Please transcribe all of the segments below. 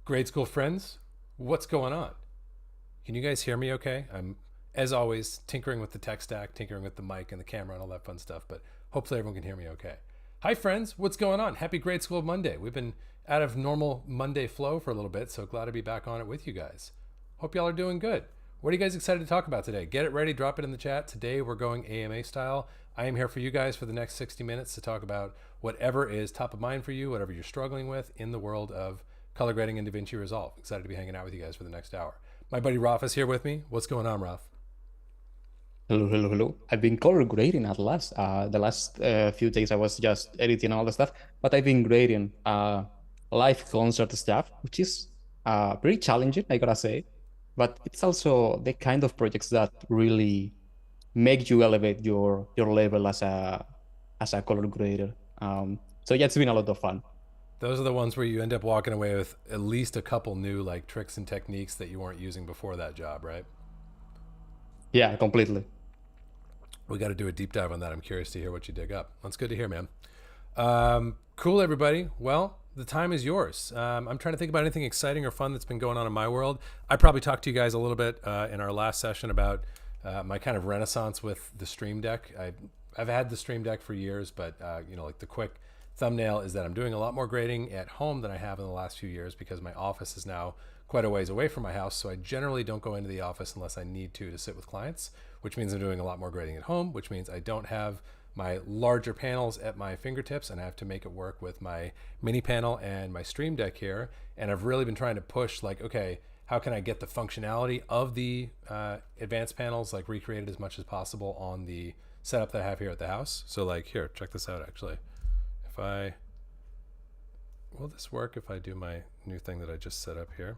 Grade school friends, what's going on? Can you guys hear me okay? I'm, as always, tinkering with the tech stack, tinkering with the mic and the camera and all that fun stuff, but hopefully everyone can hear me okay. Hi, friends. What's going on? Happy Grade School Monday. We've been out of normal Monday flow for a little bit, so glad to be back on it with you guys. Hope y'all are doing good. What are you guys excited to talk about today? Get it ready, drop it in the chat. Today we're going AMA style. I am here for you guys for the next 60 minutes to talk about whatever is top of mind for you, whatever you're struggling with in the world of color grading and DaVinci Resolve. Excited to be hanging out with you guys for the next hour. My buddy Raf is here with me. What's going on, Raf? Hello, hello, hello. I've been color grading at last. The last few days I was just editing all the stuff, but I've been grading live concert stuff, which is pretty challenging, I gotta say. But it's also the kind of projects that really make you elevate your level as a color grader. So yeah, it's been a lot of fun. Those are the ones where you end up walking away with at least a couple new like tricks and techniques that you weren't using before that job, right? Yeah, completely. We got to do a deep dive on that. I'm curious to hear what you dig up. That's good to hear, man. Cool, everybody. Well, the time is yours. I'm trying to think about anything exciting or fun that's been going on in my world. I probably talked to you guys a little bit in our last session about my kind of renaissance with the Streamdeck. I've had the Streamdeck for years, but like the quick thumbnail is that I'm doing a lot more grading at home than I have in the last few years because my office is now quite a ways away from my house. So I generally don't go into the office unless I need to sit with clients, which means I'm doing a lot more grading at home, which means I don't have my larger panels at my fingertips and I have to make it work with my mini panel and my Streamdeck here. And I've really been trying to push like, okay, how can I get the functionality of the advanced panels like recreated as much as possible on the setup that I have here at the house? So like here, check this out actually. Will this work if I do my new thing that I just set up here?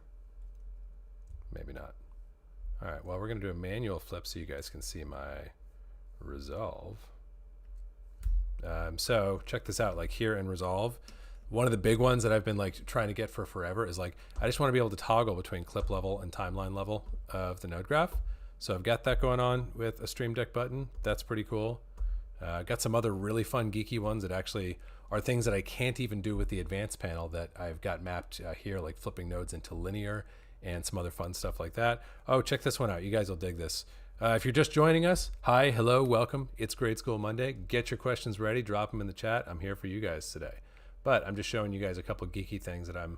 Maybe not. All right, well, we're gonna do a manual flip so you guys can see my Resolve. So check this out, like here in Resolve, one of the big ones that I've been like trying to get for forever is like, I just wanna be able to toggle between clip level and timeline level of the node graph. So I've got that going on with a Streamdeck button. That's pretty cool. Got some other really fun geeky ones that actually are things that I can't even do with the advanced panel that I've got mapped here, like flipping nodes into linear and some other fun stuff like that. Oh, check this one out. You guys will dig this. If you're just joining us, hi, hello, welcome. It's Grade School Monday. Get your questions ready. Drop them in the chat. I'm here for you guys today. But I'm just showing you guys a couple geeky things that I'm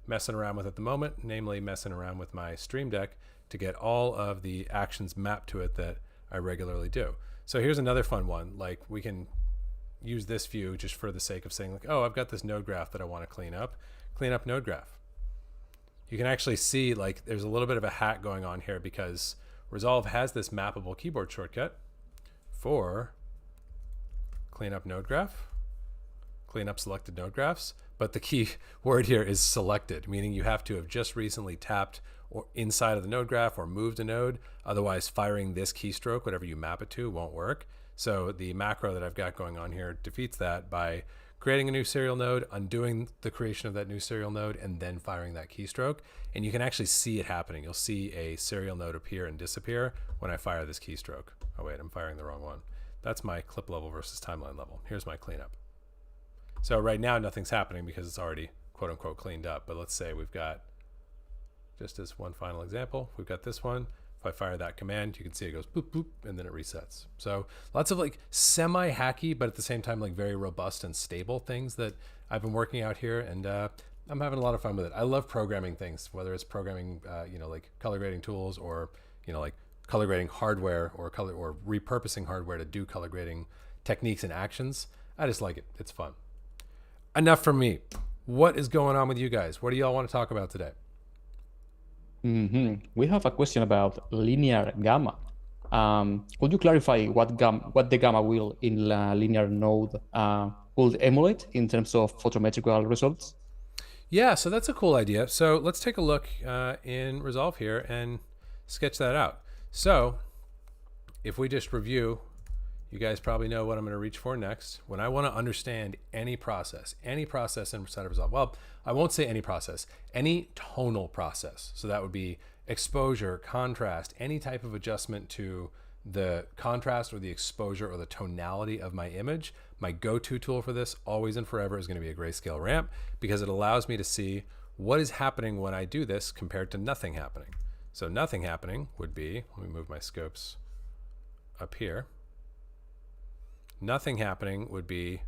messing around with at the moment, namely messing around with my Streamdeck to get all of the actions mapped to it that I regularly do. So here's another fun one. Like we can use this view just for the sake of saying like, oh, I've got this node graph that I want to clean up node graph. You can actually see like there's a little bit of a hack going on here because Resolve has this mappable keyboard shortcut for clean up node graph, clean up selected node graphs, but the key word here is selected, meaning you have to have just recently tapped or inside of the node graph or moved a node. Otherwise, firing this keystroke, whatever you map it to, won't work. So the macro that I've got going on here defeats that by creating a new serial node, undoing the creation of that new serial node, and then firing that keystroke. And you can actually see it happening. You'll see a serial node appear and disappear when I fire this keystroke. Oh wait, I'm firing the wrong one. That's my clip level versus timeline level. Here's my cleanup. So right now nothing's happening because it's already quote unquote cleaned up. But let's say we've got, just as one final example, we've got this one. If I fire that command, you can see it goes boop, boop, and then it resets. So lots of like semi-hacky, but at the same time, like very robust and stable things that I've been working out here. And I'm having a lot of fun with it. I love programming things, whether it's programming, like color grading tools or, like color grading hardware or repurposing hardware to do color grading techniques and actions. I just like it. It's fun. Enough from me. What is going on with you guys? What do y'all want to talk about today? We have a question about linear gamma. Could you clarify what the gamma wheel in a linear node will emulate in terms of photometrical results? Yeah, so that's a cool idea. So let's take a look in Resolve here and sketch that out. So if we just review, you guys probably know what I'm going to reach for next. When I want to understand any process inside of Resolve, well, I won't say any process, any tonal process. So that would be exposure, contrast, any type of adjustment to the contrast or the exposure or the tonality of my image. My go-to tool for this always and forever is going to be a grayscale ramp because it allows me to see what is happening when I do this compared to nothing happening. So nothing happening would be, let me move my scopes up here. Nothing happening would be,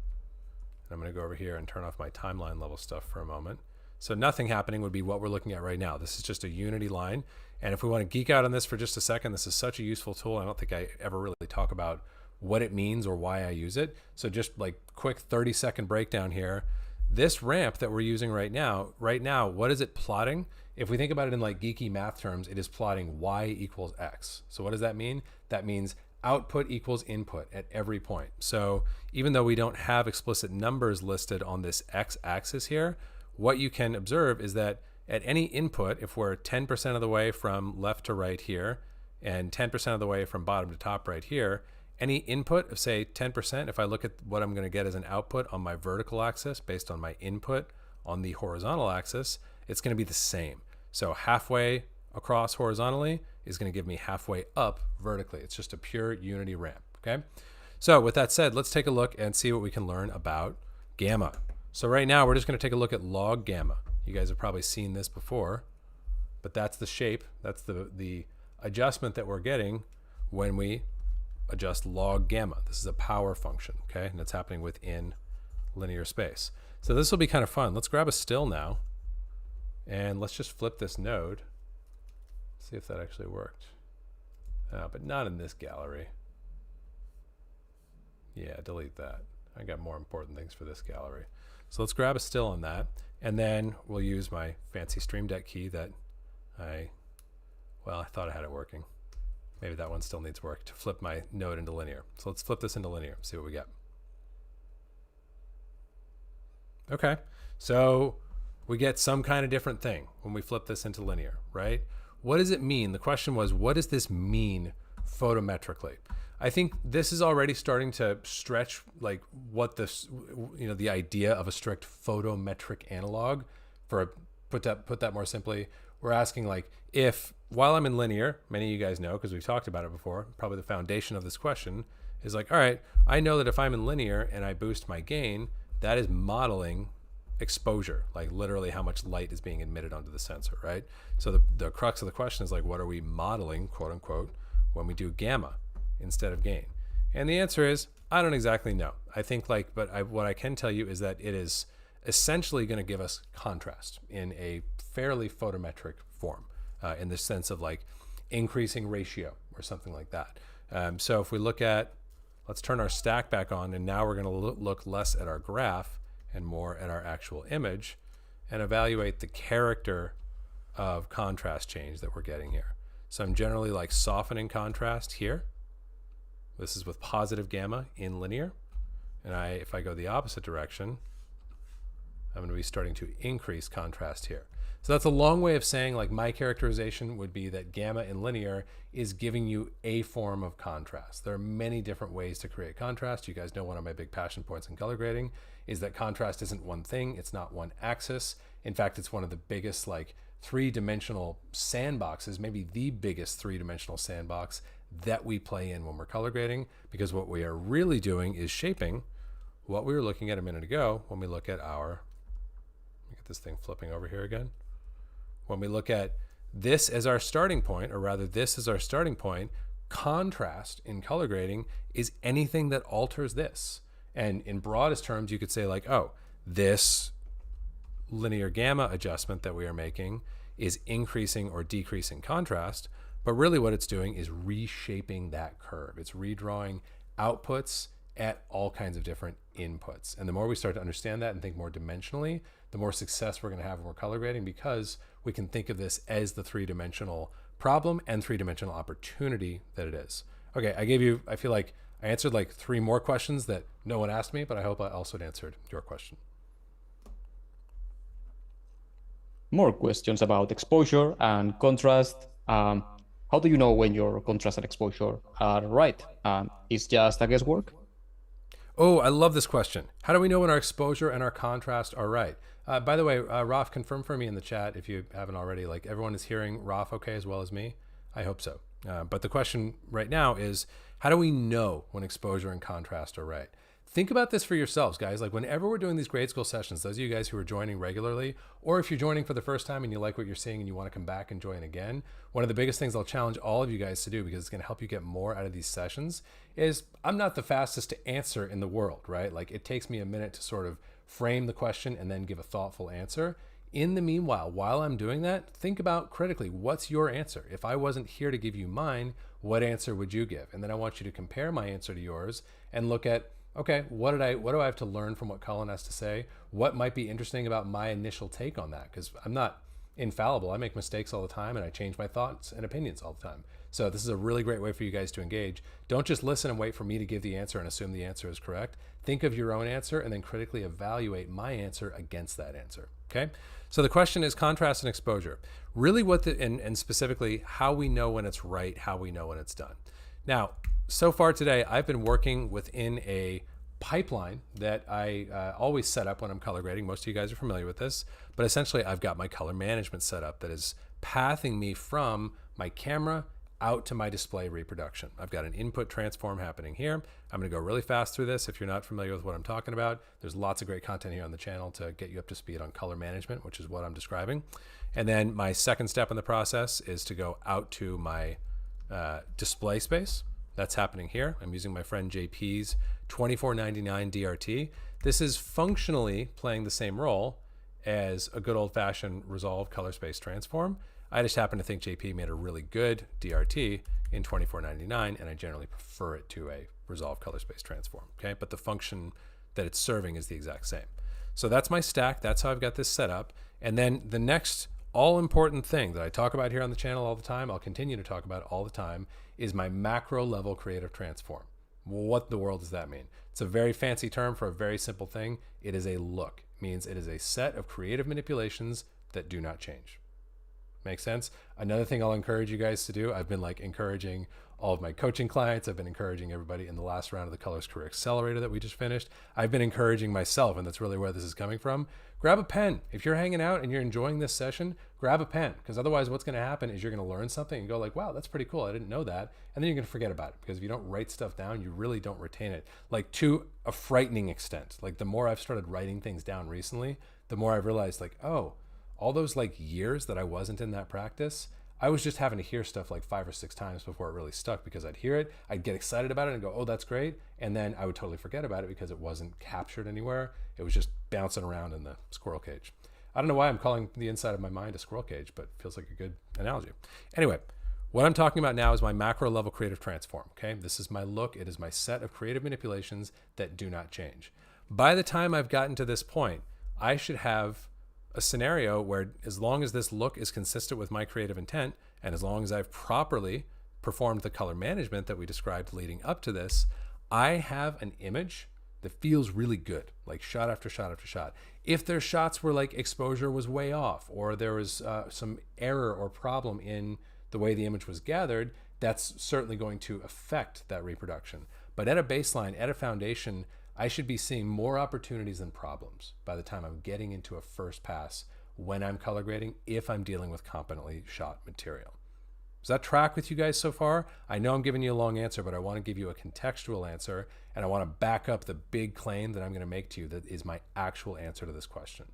I'm going to go over here and turn off my timeline level stuff for a moment. So nothing happening would be what we're looking at right now. This is just a unity line. And if we want to geek out on this for just a second, this is such a useful tool. I don't think I ever really talk about what it means or why I use it. So just like quick 30-second breakdown here. This ramp that we're using right now, what is it plotting? If we think about it in like geeky math terms, it is plotting y equals x. So what does that mean? That means output equals input at every point. So even though we don't have explicit numbers listed on this x-axis here, what you can observe is that at any input, if we're 10% of the way from left to right here and 10% of the way from bottom to top right here, any input of say 10%, if I look at what I'm going to get as an output on my vertical axis based on my input on the horizontal axis, it's going to be the same. So halfway across horizontally is going to give me halfway up vertically. It's just a pure unity ramp, okay? So with that said, let's take a look and see what we can learn about gamma. So right now we're just going to take a look at log gamma. You guys have probably seen this before, but that's the shape. That's the adjustment that we're getting when we adjust log gamma. This is a power function, okay? And it's happening within linear space. So this will be kind of fun. Let's grab a still now, and let's just flip this node. See if that actually worked. But not in this gallery. Yeah, delete that. I got more important things for this gallery. So let's grab a still on that, and then we'll use my fancy Streamdeck key that I thought I had it working. Maybe that one still needs work to flip my node into linear. So let's flip this into linear, see what we get. Okay, so we get some kind of different thing when we flip this into linear, right? What does it mean? The question was, what does this mean photometrically? I think this is already starting to stretch like what this, the idea of a strict photometric analog. For put that more simply, we're asking like, if while I'm in linear, many of you guys know because we've talked about it before, probably the foundation of this question is like, all right, I know that if I'm in linear and I boost my gain, that is modeling exposure, like literally how much light is being emitted onto the sensor, right? So the crux of the question is like, what are we modeling, quote unquote, when we do gamma instead of gain? And the answer is, I don't exactly know. I think what I can tell you is that it is essentially going to give us contrast in a fairly photometric form, in the sense of like increasing ratio or something like that. So if we look at, let's turn our stack back on, and now we're going to look less at our graph and more at our actual image and evaluate the character of contrast change that we're getting here. So I'm generally like softening contrast here. This is with positive gamma in linear. And if I go the opposite direction, I'm going to be starting to increase contrast here. So that's a long way of saying like my characterization would be that gamma in linear is giving you a form of contrast. There are many different ways to create contrast. You guys know one of my big passion points in color grading is that contrast isn't one thing. It's not one axis. In fact, it's one of the biggest like three-dimensional sandboxes, maybe the biggest three-dimensional sandbox that we play in when we're color grading, because what we are really doing is shaping what we were looking at a minute ago when we look at our, let me get this thing flipping over here again. When we look at this as our starting point, or rather this is our starting point, contrast in color grading is anything that alters this. And in broadest terms, you could say like, oh, this linear gamma adjustment that we are making is increasing or decreasing contrast, but really what it's doing is reshaping that curve. It's redrawing outputs at all kinds of different inputs. And the more we start to understand that and think more dimensionally, the more success we're going to have when we're color grading, because we can think of this as the three-dimensional problem and three-dimensional opportunity that it is. Okay, I feel like I answered like 3 more questions that no one asked me, but I hope I also answered your question. More questions about exposure and contrast. How do you know when your contrast and exposure are right? It's just a guesswork? Oh, I love this question. How do we know when our exposure and our contrast are right? By the way, Raf, confirm for me in the chat if you haven't already, like everyone is hearing Raf okay as well as me? I hope so. But the question right now is, how do we know when exposure and contrast are right? think about this for yourselves, guys. Like whenever we're doing these grade school sessions, those of you guys who are joining regularly, or if you're joining for the first time and you like what you're seeing and you want to come back and join again, one of the biggest things I'll challenge all of you guys to do, because it's going to help you get more out of these sessions, is I'm not the fastest to answer in the world, right? Like it takes me a minute to sort of frame the question and then give a thoughtful answer. In the meanwhile, while I'm doing that, think about critically, what's your answer? If I wasn't here to give you mine, what answer would you give? And then I want you to compare my answer to yours and look at, okay, what do I have to learn from what Colin has to say? What might be interesting about my initial take on that? Because I'm not infallible. I make mistakes all the time and I change my thoughts and opinions all the time. So this is a really great way for you guys to engage. Don't just listen and wait for me to give the answer and assume the answer is correct. Think of your own answer and then critically evaluate my answer against that answer. Okay? So the question is contrast and exposure. Really and specifically how we know when it's right, how we know when it's done. Now, so far today, I've been working within a pipeline that I always set up when I'm color grading. Most of you guys are familiar with this, but essentially I've got my color management set up that is pathing me from my camera out to my display reproduction. I've got an input transform happening here. I'm gonna go really fast through this. If you're not familiar with what I'm talking about, there's lots of great content here on the channel to get you up to speed on color management, which is what I'm describing. And then my second step in the process is to go out to my display space. That's happening here. I'm using my friend JP's 2499 DRT. This is functionally playing the same role as a good old-fashioned resolve color space transform. I just happen to think JP made a really good DRT in 2499, and I generally prefer it to a resolve color space transform, okay? But the function that it's serving is the exact same. So that's my stack. That's how I've got this set up. And then the next all-important thing that I talk about here on the channel all the time, I'll continue to talk about all the time, is my macro level creative transform. What in the world does that mean? It's a very fancy term for a very simple thing. It is a look. It means it is a set of creative manipulations that do not change. Make sense? Another thing I'll encourage you guys to do, I've been like encouraging all of my coaching clients, I've been encouraging everybody in the last round of the Colors Career Accelerator that we just finished. I've been encouraging myself, and that's really where this is coming from. Grab a pen. If you're hanging out and you're enjoying this session, grab a pen, because otherwise what's going to happen is you're going to learn something and go like, wow, that's pretty cool. I didn't know that. And then you're going to forget about it, because if you don't write stuff down, you really don't retain it. Like to a frightening extent. Like the more I've started writing things down recently, the more I've realized like, oh, all those like years that I wasn't in that practice, I was just having to hear stuff like 5 or 6 times before it really stuck, because I'd hear it, I'd get excited about it and go, oh, that's great. And then I would totally forget about it because it wasn't captured anywhere. It was just bouncing around in the squirrel cage. I don't know why I'm calling the inside of my mind a squirrel cage, but it feels like a good analogy. Anyway, what I'm talking about now is my macro level creative transform, okay? This is my look. It is my set of creative manipulations that do not change. By the time I've gotten to this point, I should have a scenario where as long as this look is consistent with my creative intent, and as long as I've properly performed the color management that we described leading up to this, I have an image that feels really good, like shot after shot after shot. If there's shots where like exposure was way off, or there was some error or problem in the way the image was gathered, that's certainly going to affect that reproduction. But at a baseline, at a foundation, I should be seeing more opportunities than problems by the time I'm getting into a first pass when I'm color grading, if I'm dealing with competently shot material. Does that track with you guys so far? I know I'm giving you a long answer, but I want to give you a contextual answer, and I want to back up the big claim that I'm going to make to you that is my actual answer to this question.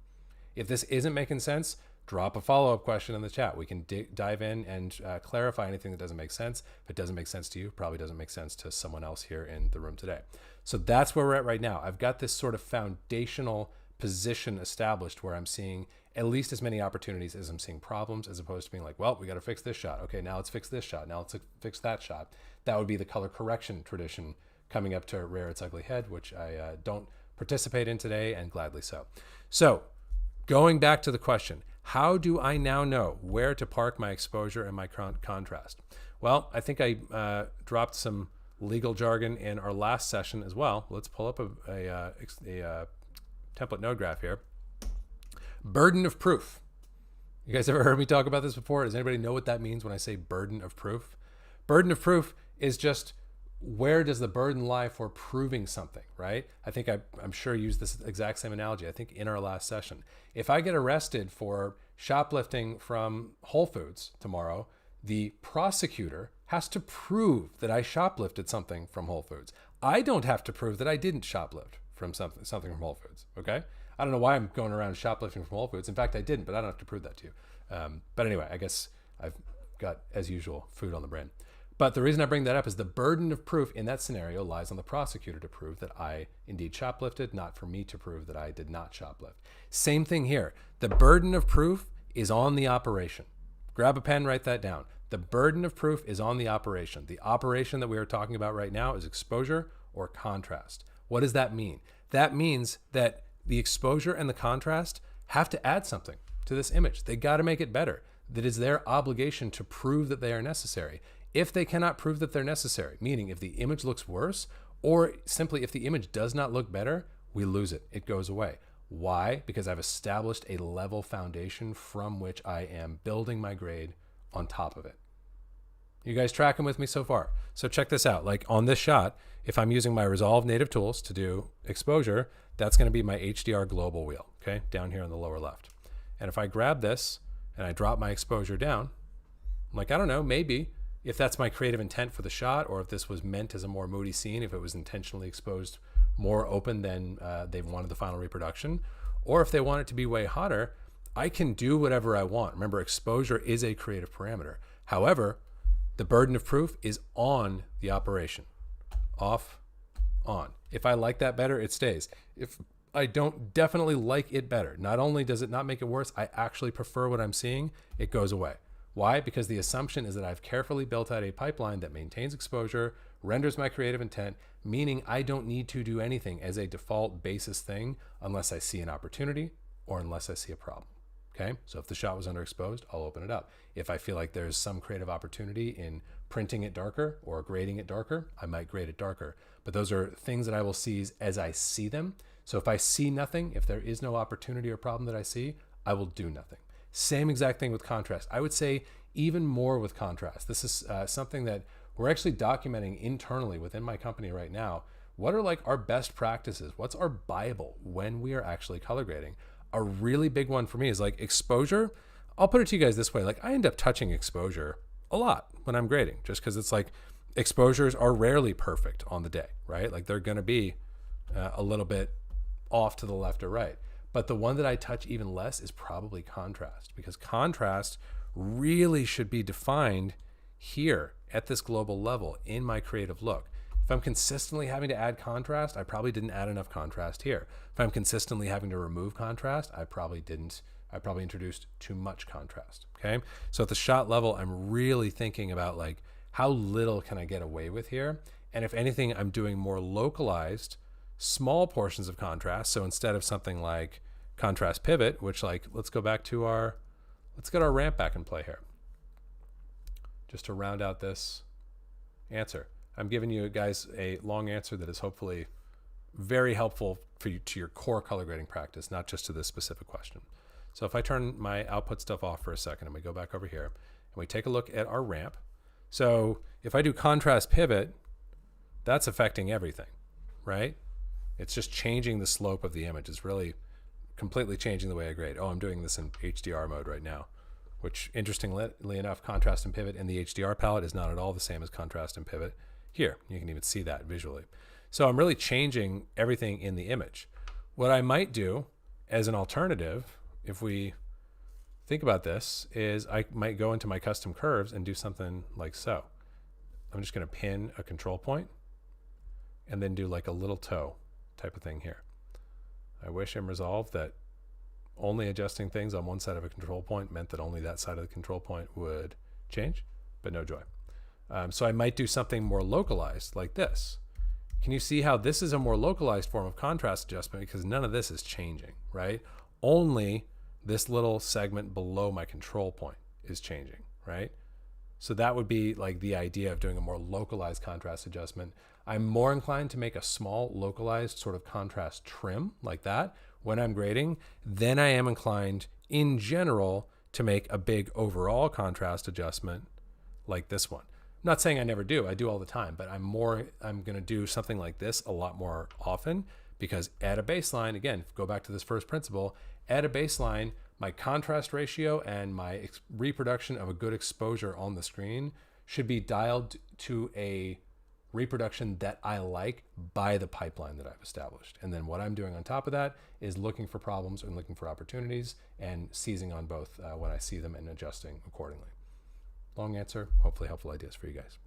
If this isn't making sense, drop a follow-up question in the chat. We can dive in and clarify anything that doesn't make sense. If it doesn't make sense to you, probably doesn't make sense to someone else here in the room today. So that's where we're at right now. I've got this sort of foundational position established where I'm seeing at least as many opportunities as I'm seeing problems, as opposed to being like, well, we got to fix this shot. Okay, now let's fix this shot. Now let's fix that shot. That would be the color correction tradition coming up to rear its ugly head, which I don't participate in today, and gladly so. So going back to the question, how do I now know where to park my exposure and my contrast? Well, I think I dropped some legal jargon in our last session as well. Let's pull up a template node graph here. Burden of proof. You guys ever heard me talk about this before? Does anybody know what that means when I say burden of proof? Burden of proof is just where does the burden lie for proving something, right? I think I'm sure I used this exact same analogy, I think in our last session. If I get arrested for shoplifting from Whole Foods tomorrow, the prosecutor has to prove that I shoplifted something from Whole Foods. I don't have to prove that I didn't shoplift from something from Whole Foods. Okay, I don't know why I'm going around shoplifting from Whole Foods. In fact, I didn't, but I don't have to prove that to you. But anyway, I guess I've got, as usual, food on the brain. But the reason I bring that up is the burden of proof in that scenario lies on the prosecutor to prove that I indeed shoplifted, not for me to prove that I did not shoplift. Same thing here. The burden of proof is on the operation. Grab a pen, write that down. The burden of proof is on the operation. The operation that we are talking about right now is exposure or contrast. What does that mean? That means that the exposure and the contrast have to add something to this image. They got to make it better. That is their obligation to prove that they are necessary. If they cannot prove that they're necessary, meaning if the image looks worse, or simply if the image does not look better, we lose it. It goes away. Why? Because I've established a level foundation from which I am building my grade on top of it. You guys tracking with me so far? So check this out. Like on this shot, if I'm using my Resolve native tools to do exposure, that's going to be my HDR global wheel, okay, down here on the lower left. And if I grab this and I drop my exposure down, I'm like, I don't know, maybe if that's my creative intent for the shot, or if this was meant as a more moody scene, if it was intentionally exposed more open than they wanted the final reproduction, or if they want it to be way hotter, I can do whatever I want. Remember, exposure is a creative parameter. However, the burden of proof is on the operation. Off, on. If I like that better, it stays. If I don't definitely like it better, not only does it not make it worse, I actually prefer what I'm seeing, it goes away. Why? Because the assumption is that I've carefully built out a pipeline that maintains exposure, renders my creative intent, meaning I don't need to do anything as a default basis thing unless I see an opportunity or unless I see a problem. Okay, so if the shot was underexposed, I'll open it up. If I feel like there's some creative opportunity in printing it darker or grading it darker, I might grade it darker. But those are things that I will seize as I see them. So if I see nothing, if there is no opportunity or problem that I see, I will do nothing. Same exact thing with contrast. I would say even more with contrast. This is something that we're actually documenting internally within my company right now. What are like our best practices? What's our Bible when we are actually color grading? A really big one for me is like exposure. I'll put it to you guys this way. Like I end up touching exposure a lot when I'm grading, just because it's like exposures are rarely perfect on the day, right? Like they're going to be a little bit off to the left or right. But the one that I touch even less is probably contrast, because contrast really should be defined here at this global level in my creative look. If I'm consistently having to add contrast, I probably didn't add enough contrast here. If I'm consistently having to remove contrast, I probably introduced too much contrast, okay? So at the shot level, I'm really thinking about like, how little can I get away with here? And if anything, I'm doing more localized, small portions of contrast. So instead of something like contrast pivot, which like, let's get our ramp back in play here. Just to round out this answer. I'm giving you guys a long answer that is hopefully very helpful for you to your core color grading practice, not just to this specific question. So if I turn my output stuff off for a second and we go back over here and we take a look at our ramp. So if I do contrast pivot, that's affecting everything, right? It's just changing the slope of the image. It's really completely changing the way I grade. Oh, I'm doing this in HDR mode right now, which interestingly enough, contrast and pivot in the HDR palette is not at all the same as contrast and pivot here. You can even see that visually. So I'm really changing everything in the image. What I might do as an alternative, if we think about this, is I might go into my custom curves and do something like so. I'm just going to pin a control point and then do like a little toe type of thing here. I wish in Resolve that only adjusting things on one side of a control point meant that only that side of the control point would change, but no joy. So I might do something more localized like this. Can you see how this is a more localized form of contrast adjustment, because none of this is changing, right? Only this little segment below my control point is changing, right? So that would be like the idea of doing a more localized contrast adjustment. I'm more inclined to make a small localized sort of contrast trim like that when I'm grading than I am inclined in general to make a big overall contrast adjustment like this one. I'm not saying I never do, I do all the time, but I'm going to do something like this a lot more often, because at a baseline, again, go back to this first principle, at a baseline, my contrast ratio and my reproduction of a good exposure on the screen should be dialed to a reproduction that I like by the pipeline that I've established. And then what I'm doing on top of that is looking for problems and looking for opportunities and seizing on both when I see them and adjusting accordingly. Long answer, hopefully helpful ideas for you guys.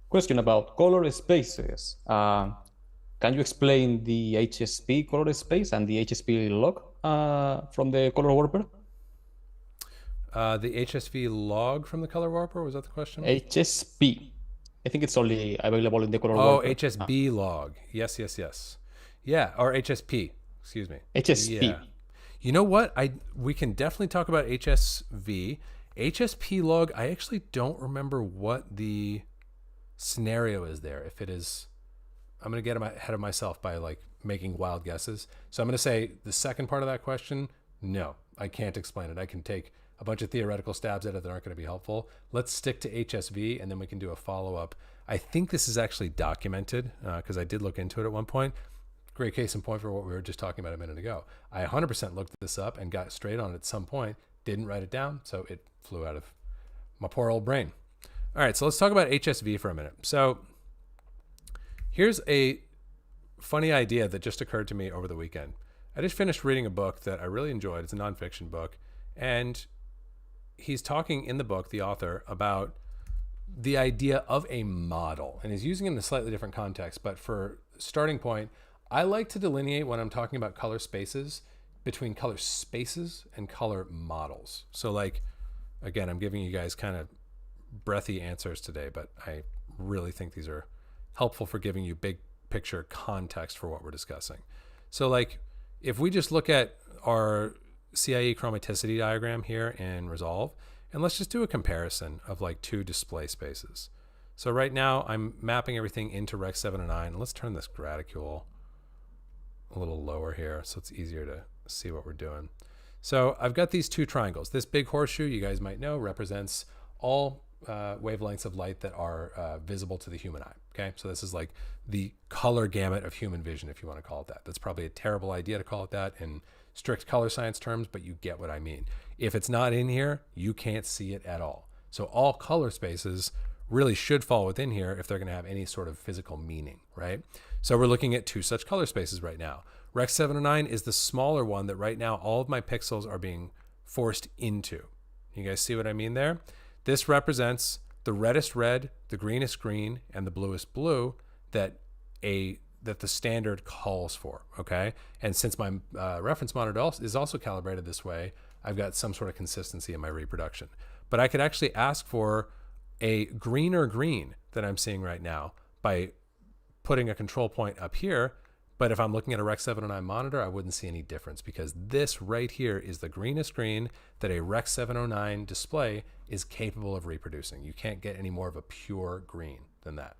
Question about color spaces. Can you explain the HSV color space and the HSV log from the color warper? The HSV log from the color warper, was that the question? HSV. I think it's only available in the color Oh, warper. HSB log. Yes. Yeah, or HSP, excuse me. HSP. Yeah. You know what? We can definitely talk about HSV. HSP log, I actually don't remember what the scenario is there. If it is, I'm going to get ahead of myself by like making wild guesses. So I'm going to say the second part of that question, no, I can't explain it. I can take a bunch of theoretical stabs at it that aren't going to be helpful. Let's stick to HSV and then we can do a follow-up. I think this is actually documented because I did look into it at one point. Great case in point for what we were just talking about a minute ago. I 100% looked this up and got straight on it at some point, didn't write it down, so it flew out of my poor old brain. All right, so let's talk about HSV for a minute. So here's a funny idea that just occurred to me over the weekend. I just finished reading a book that I really enjoyed. It's a nonfiction book, and he's talking in the book, the author, about the idea of a model, and he's using it in a slightly different context. But for starting point, I like to delineate when I'm talking about color spaces between color spaces and color models. So like, again, I'm giving you guys kind of breathy answers today, but I really think these are helpful for giving you big picture context for what we're discussing. So like, if we just look at our CIE chromaticity diagram here in Resolve, and let's just do a comparison of like two display spaces. So right now I'm mapping everything into Rec 709. Let's turn this graticule a little lower here so it's easier to see what we're doing. So I've got these two triangles. This big horseshoe, you guys might know, represents all wavelengths of light that are visible to the human eye. Okay, so this is like the color gamut of human vision, if you want to call it that. That's probably a terrible idea to call it that in strict color science terms, but you get what I mean. If it's not in here, you can't see it at all. So all color spaces really should fall within here if they're going to have any sort of physical meaning, right? So we're looking at two such color spaces right now. Rec 709 is the smaller one that right now all of my pixels are being forced into. You guys see what I mean there? This represents the reddest red, the greenest green, and the bluest blue that the standard calls for, okay? And since my reference monitor is also calibrated this way, I've got some sort of consistency in my reproduction. But I could actually ask for a greener green that I'm seeing right now by putting a control point up here. But if I'm looking at a Rec 709 monitor, I wouldn't see any difference because this right here is the greenest green that a Rec 709 display is capable of reproducing. You can't get any more of a pure green than that.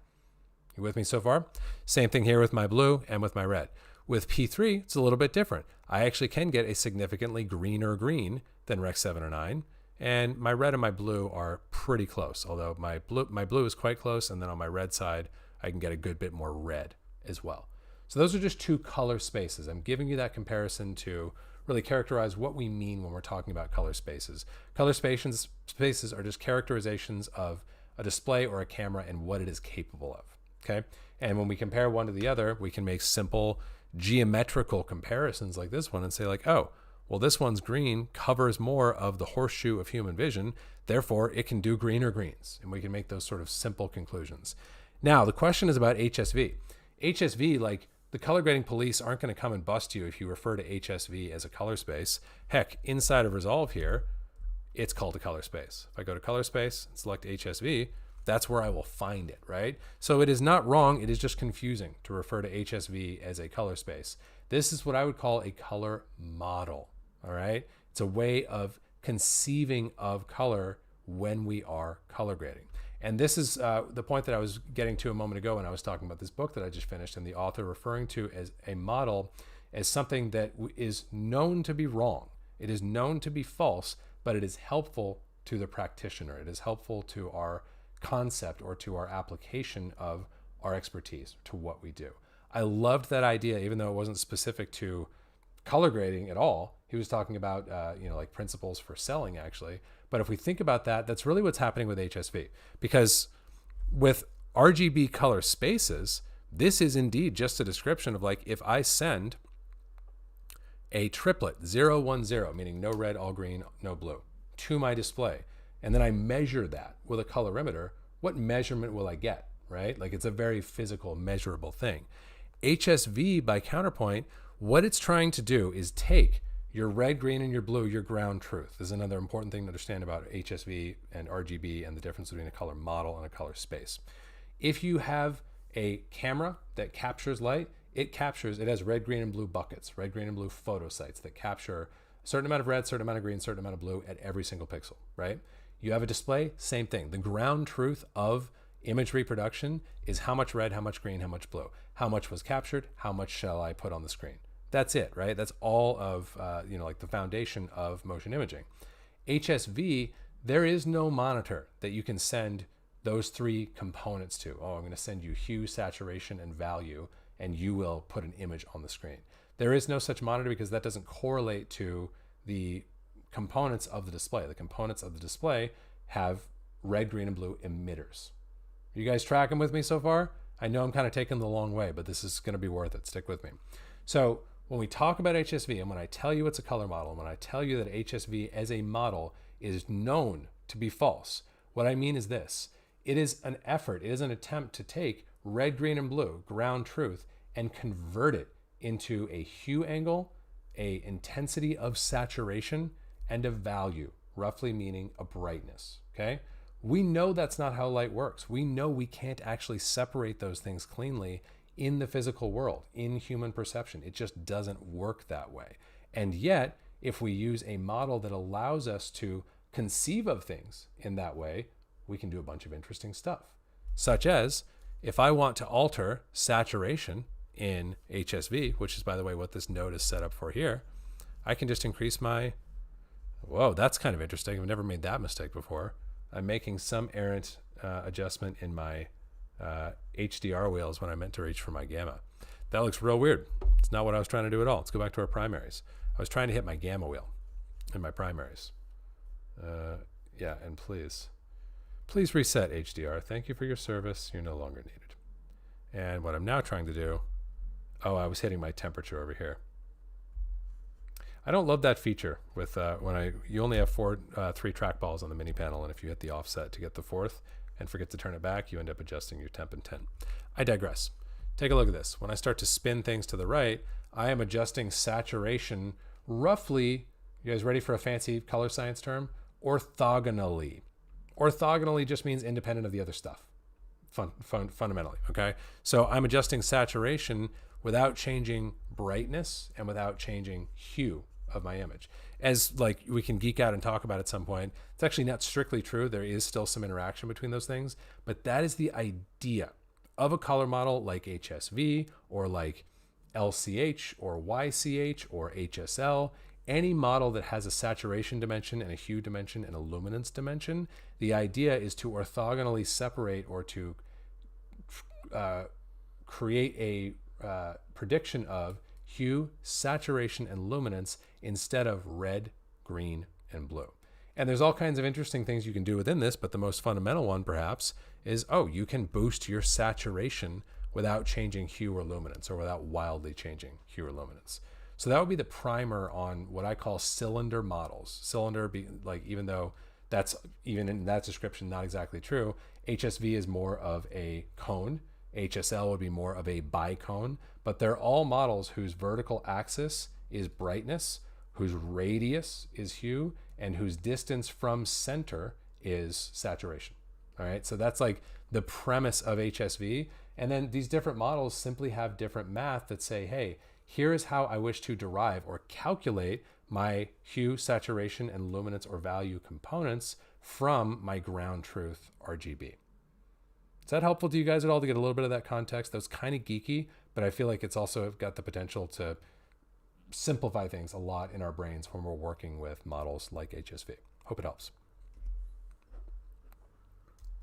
You with me so far? Same thing here with my blue and with my red. With P3, it's a little bit different. I actually can get a significantly greener green than Rec 709, and my red and my blue are pretty close, although my blue is quite close, and then on my red side, I can get a good bit more red as well. So those are just two color spaces. I'm giving you that comparison to really characterize what we mean when we're talking about color spaces. Color spaces are just characterizations of a display or a camera and what it is capable of, okay? And when we compare one to the other, we can make simple geometrical comparisons like this one and say like, oh, well, this one's green covers more of the horseshoe of human vision, therefore it can do greener greens. And we can make those sort of simple conclusions. Now, the question is about HSV. HSV, like the color grading police aren't going to come and bust you if you refer to HSV as a color space. Heck, inside of Resolve here, it's called a color space. If I go to color space and select HSV, that's where I will find it, right? So it is not wrong, it is just confusing to refer to HSV as a color space. This is what I would call a color model, all right? It's a way of conceiving of color when we are color grading. And this is the point that I was getting to a moment ago when I was talking about this book that I just finished, and the author referring to as a model as something that is known to be wrong. It is known to be false, but it is helpful to the practitioner. It is helpful to our concept or to our application of our expertise, to what we do. I loved that idea, even though it wasn't specific to color grading at all. He was talking about, like principles for selling actually. But if we think about that, that's really what's happening with HSV, because with RGB color spaces, this is indeed just a description of like, if I send a triplet 0, 1, 0, meaning no red, all green, no blue, to my display, and then I measure that with a colorimeter, what measurement will I get, right? Like it's a very physical, measurable thing. HSV, by counterpoint, what it's trying to do is take your red, green, and your blue, your ground truth. This is another important thing to understand about HSV and RGB and the difference between a color model and a color space. If you have a camera that captures light, it has red, green, and blue buckets, red, green, and blue photosites that capture a certain amount of red, certain amount of green, certain amount of blue at every single pixel, right? You have a display, same thing. The ground truth of image reproduction is how much red, how much green, how much blue, how much was captured, how much shall I put on the screen. That's it, right? That's all of, like the foundation of motion imaging. HSV, there is no monitor that you can send those three components to. Oh, I'm going to send you hue, saturation, and value, and you will put an image on the screen. There is no such monitor because that doesn't correlate to the components of the display. The components of the display have red, green, and blue emitters. Are you guys tracking with me so far? I know I'm kind of taking the long way, but this is going to be worth it. Stick with me. So when we talk about HSV, and when I tell you it's a color model, and when I tell you that HSV as a model is known to be false, what I mean is this. It is an effort, it is an attempt to take red, green, and blue, ground truth, and convert it into a hue angle, a intensity of saturation, and a value, roughly meaning a brightness, okay? We know that's not how light works. We know we can't actually separate those things cleanly in the physical world, in human perception. It just doesn't work that way. And yet, if we use a model that allows us to conceive of things in that way, we can do a bunch of interesting stuff. Such as, if I want to alter saturation in HSV, which is, by the way, what this node is set up for here, I can just increase my, whoa, that's kind of interesting. I've never made that mistake before. I'm making some errant adjustment in my HDR wheels when I meant to reach for my gamma. That looks real weird. It's not what I was trying to do at all. Let's go back to our primaries. I was trying to hit my gamma wheel in my primaries. Yeah, and please reset HDR. Thank you for your service. You're no longer needed. And what I'm now trying to do, I was hitting my temperature over here. I don't love that feature with you only have 3 trackballs on the mini panel, and if you hit the offset to get the 4th and forget to turn it back, you end up adjusting your temp and tint. I digress. Take a look at this. When I start to spin things to the right, I am adjusting saturation roughly, you guys ready for a fancy color science term? Orthogonally. Orthogonally just means independent of the other stuff, fundamentally, okay? So I'm adjusting saturation without changing brightness and without changing hue of my image. As like we can geek out and talk about at some point, it's actually not strictly true. There is still some interaction between those things, but that is the idea of a color model like HSV or like LCH or YCH or HSL. Any model that has a saturation dimension and a hue dimension and a luminance dimension, the idea is to orthogonally separate or to create a prediction of hue, saturation, and luminance instead of red, green, and blue. And there's all kinds of interesting things you can do within this, but the most fundamental one perhaps is, you can boost your saturation without changing hue or luminance, or without wildly changing hue or luminance. So that would be the primer on what I call cylinder models. Cylinder, even though that's even in that description not exactly true, HSV is more of a cone. HSL would be more of a bicone, but they're all models whose vertical axis is brightness, whose radius is hue, and whose distance from center is saturation. All right, so that's like the premise of HSV. And then these different models simply have different math that say, hey, here is how I wish to derive or calculate my hue, saturation, and luminance or value components from my ground truth RGB. Is that helpful to you guys at all to get a little bit of that context? That was kind of geeky, but I feel like it's also got the potential to simplify things a lot in our brains when we're working with models like HSV. Hope it helps.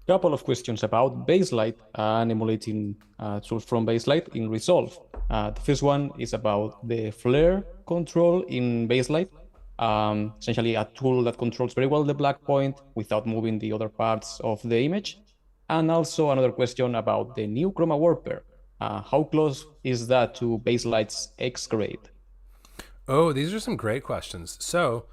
Couple of questions about Baselight and emulating tools from Baselight in Resolve. The first one is about the flare control in Baselight. Essentially a tool that controls very well the black point without moving the other parts of the image. And also another question about the new chroma warper. How close is that to Baselight's X grade? Oh, these are some great questions. So,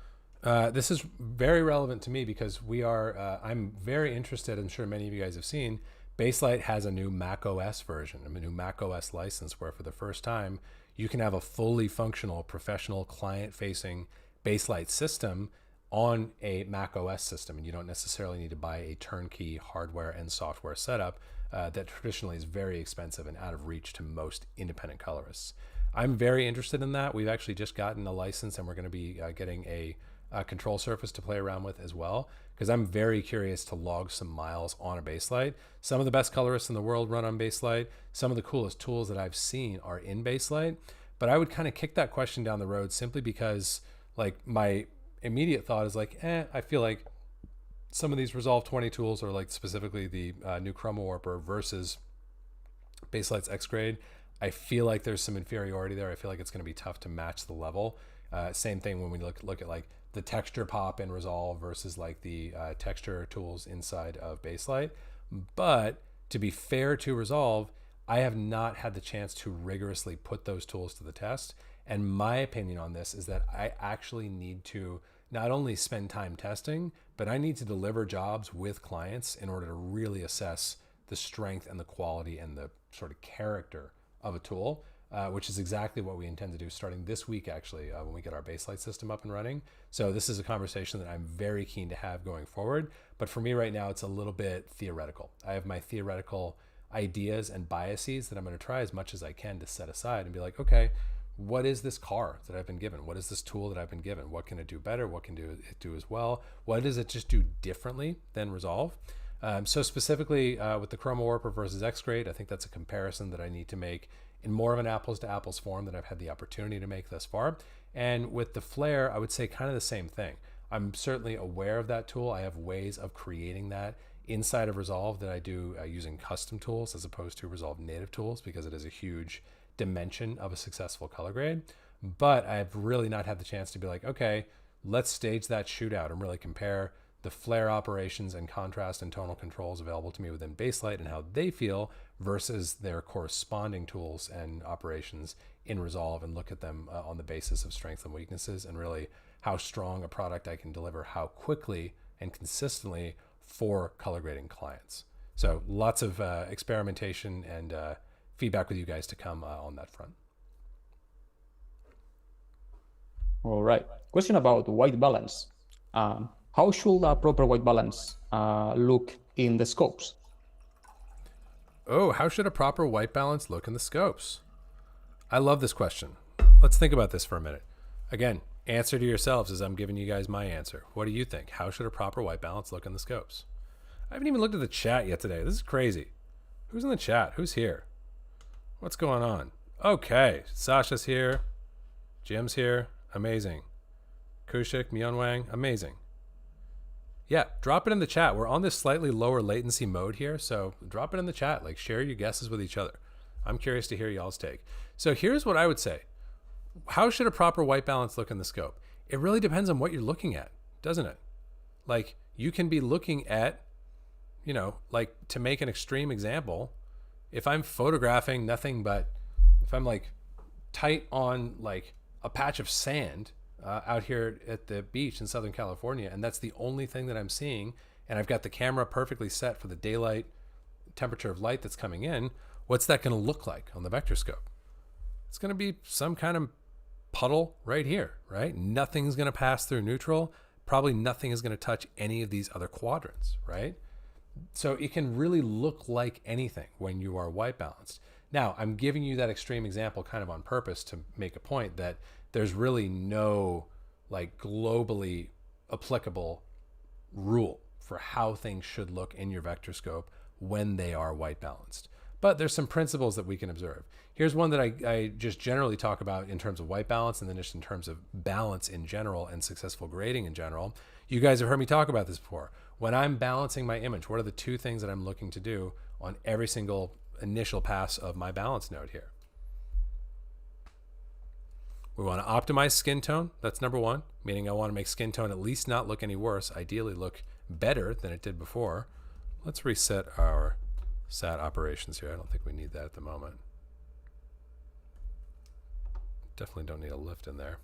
this is very relevant to me because I'm very interested. I'm sure many of you guys have seen. Baselight has a new Mac OS version, a new Mac OS license where for the first time you can have a fully functional, professional, client-facing Baselight system on a Mac OS system, and you don't necessarily need to buy a turnkey hardware and software setup that traditionally is very expensive and out of reach to most independent colorists. I'm very interested in that. We've actually just gotten a license, and we're going to be getting a control surface to play around with as well, because I'm very curious to log some miles on a Baselight. Some of the best colorists in the world run on Baselight. Some of the coolest tools that I've seen are in Baselight. But I would kind of kick that question down the road simply because like my immediate thought is like, I feel like some of these Resolve 20 tools, or like specifically the new Chroma Warper versus Baselight's X grade, I feel like there's some inferiority there. I feel like it's going to be tough to match the level. Same thing when we look at like the texture pop in Resolve versus like the texture tools inside of Baselight. But to be fair to Resolve, I have not had the chance to rigorously put those tools to the test. And my opinion on this is that I actually need to not only spend time testing, but I need to deliver jobs with clients in order to really assess the strength and the quality and the sort of character of a tool, which is exactly what we intend to do starting this week, actually, when we get our Baselight system up and running. So this is a conversation that I'm very keen to have going forward. But for me right now, it's a little bit theoretical. I have my theoretical ideas and biases that I'm going to try as much as I can to set aside and be like, okay, what is this car that I've been given? What is this tool that I've been given? What can it do better? What can it do as well? What does it just do differently than Resolve? So specifically with the Chroma Warper versus X grade, I think that's a comparison that I need to make in more of an apples to apples form than I've had the opportunity to make thus far. And with the flare, I would say kind of the same thing. I'm certainly aware of that tool. I have ways of creating that inside of Resolve that I do using custom tools as opposed to Resolve native tools, because it is a huge dimension of a successful color grade. But I've really not had the chance to be like, okay, let's stage that shootout and really compare the flare operations and contrast and tonal controls available to me within Baselight and how they feel versus their corresponding tools and operations in Resolve, and look at them on the basis of strengths and weaknesses and really how strong a product I can deliver, how quickly and consistently for color grading clients. So lots of experimentation and feedback with you guys to come on that front. All right. Question about white balance. How should a proper white balance look in the scopes? Oh, how should a proper white balance look in the scopes? I love this question. Let's think about this for a minute. Again, answer to yourselves as I'm giving you guys my answer. What do you think? How should a proper white balance look in the scopes? I haven't even looked at the chat yet today. This is crazy. Who's in the chat? Who's here? What's going on? Okay, Sasha's here. Jim's here. Amazing. Kushik, Myeonwang, amazing. Yeah, drop it in the chat. We're on this slightly lower latency mode here, so drop it in the chat. Like, share your guesses with each other. I'm curious to hear y'all's take. So here's what I would say. How should a proper white balance look in the scope? It really depends on what you're looking at, doesn't it? Like, you can be looking at, like, to make an extreme example, if I'm photographing nothing but, if I'm like tight on like a patch of sand out here at the beach in Southern California, and that's the only thing that I'm seeing, and I've got the camera perfectly set for the daylight temperature of light that's coming in, what's that going to look like on the vector scope? It's going to be some kind of puddle right here, right? Nothing's going to pass through neutral. Probably nothing is going to touch any of these other quadrants, right? So it can really look like anything when you are white balanced. Now, I'm giving you that extreme example kind of on purpose to make a point that there's really no like globally applicable rule for how things should look in your vector scope when they are white balanced. but there's some principles that we can observe. Here's one that I just generally talk about in terms of white balance, and then just in terms of balance in general and successful grading in general. You guys have heard me talk about this before. When I'm balancing my image, what are the two things that I'm looking to do on every single initial pass of my balance node here? We want to optimize skin tone. That's number one, meaning I want to make skin tone at least not look any worse, ideally look better than it did before. Let's reset our SAT operations here. I don't think we need that at the moment. Definitely don't need a lift in there.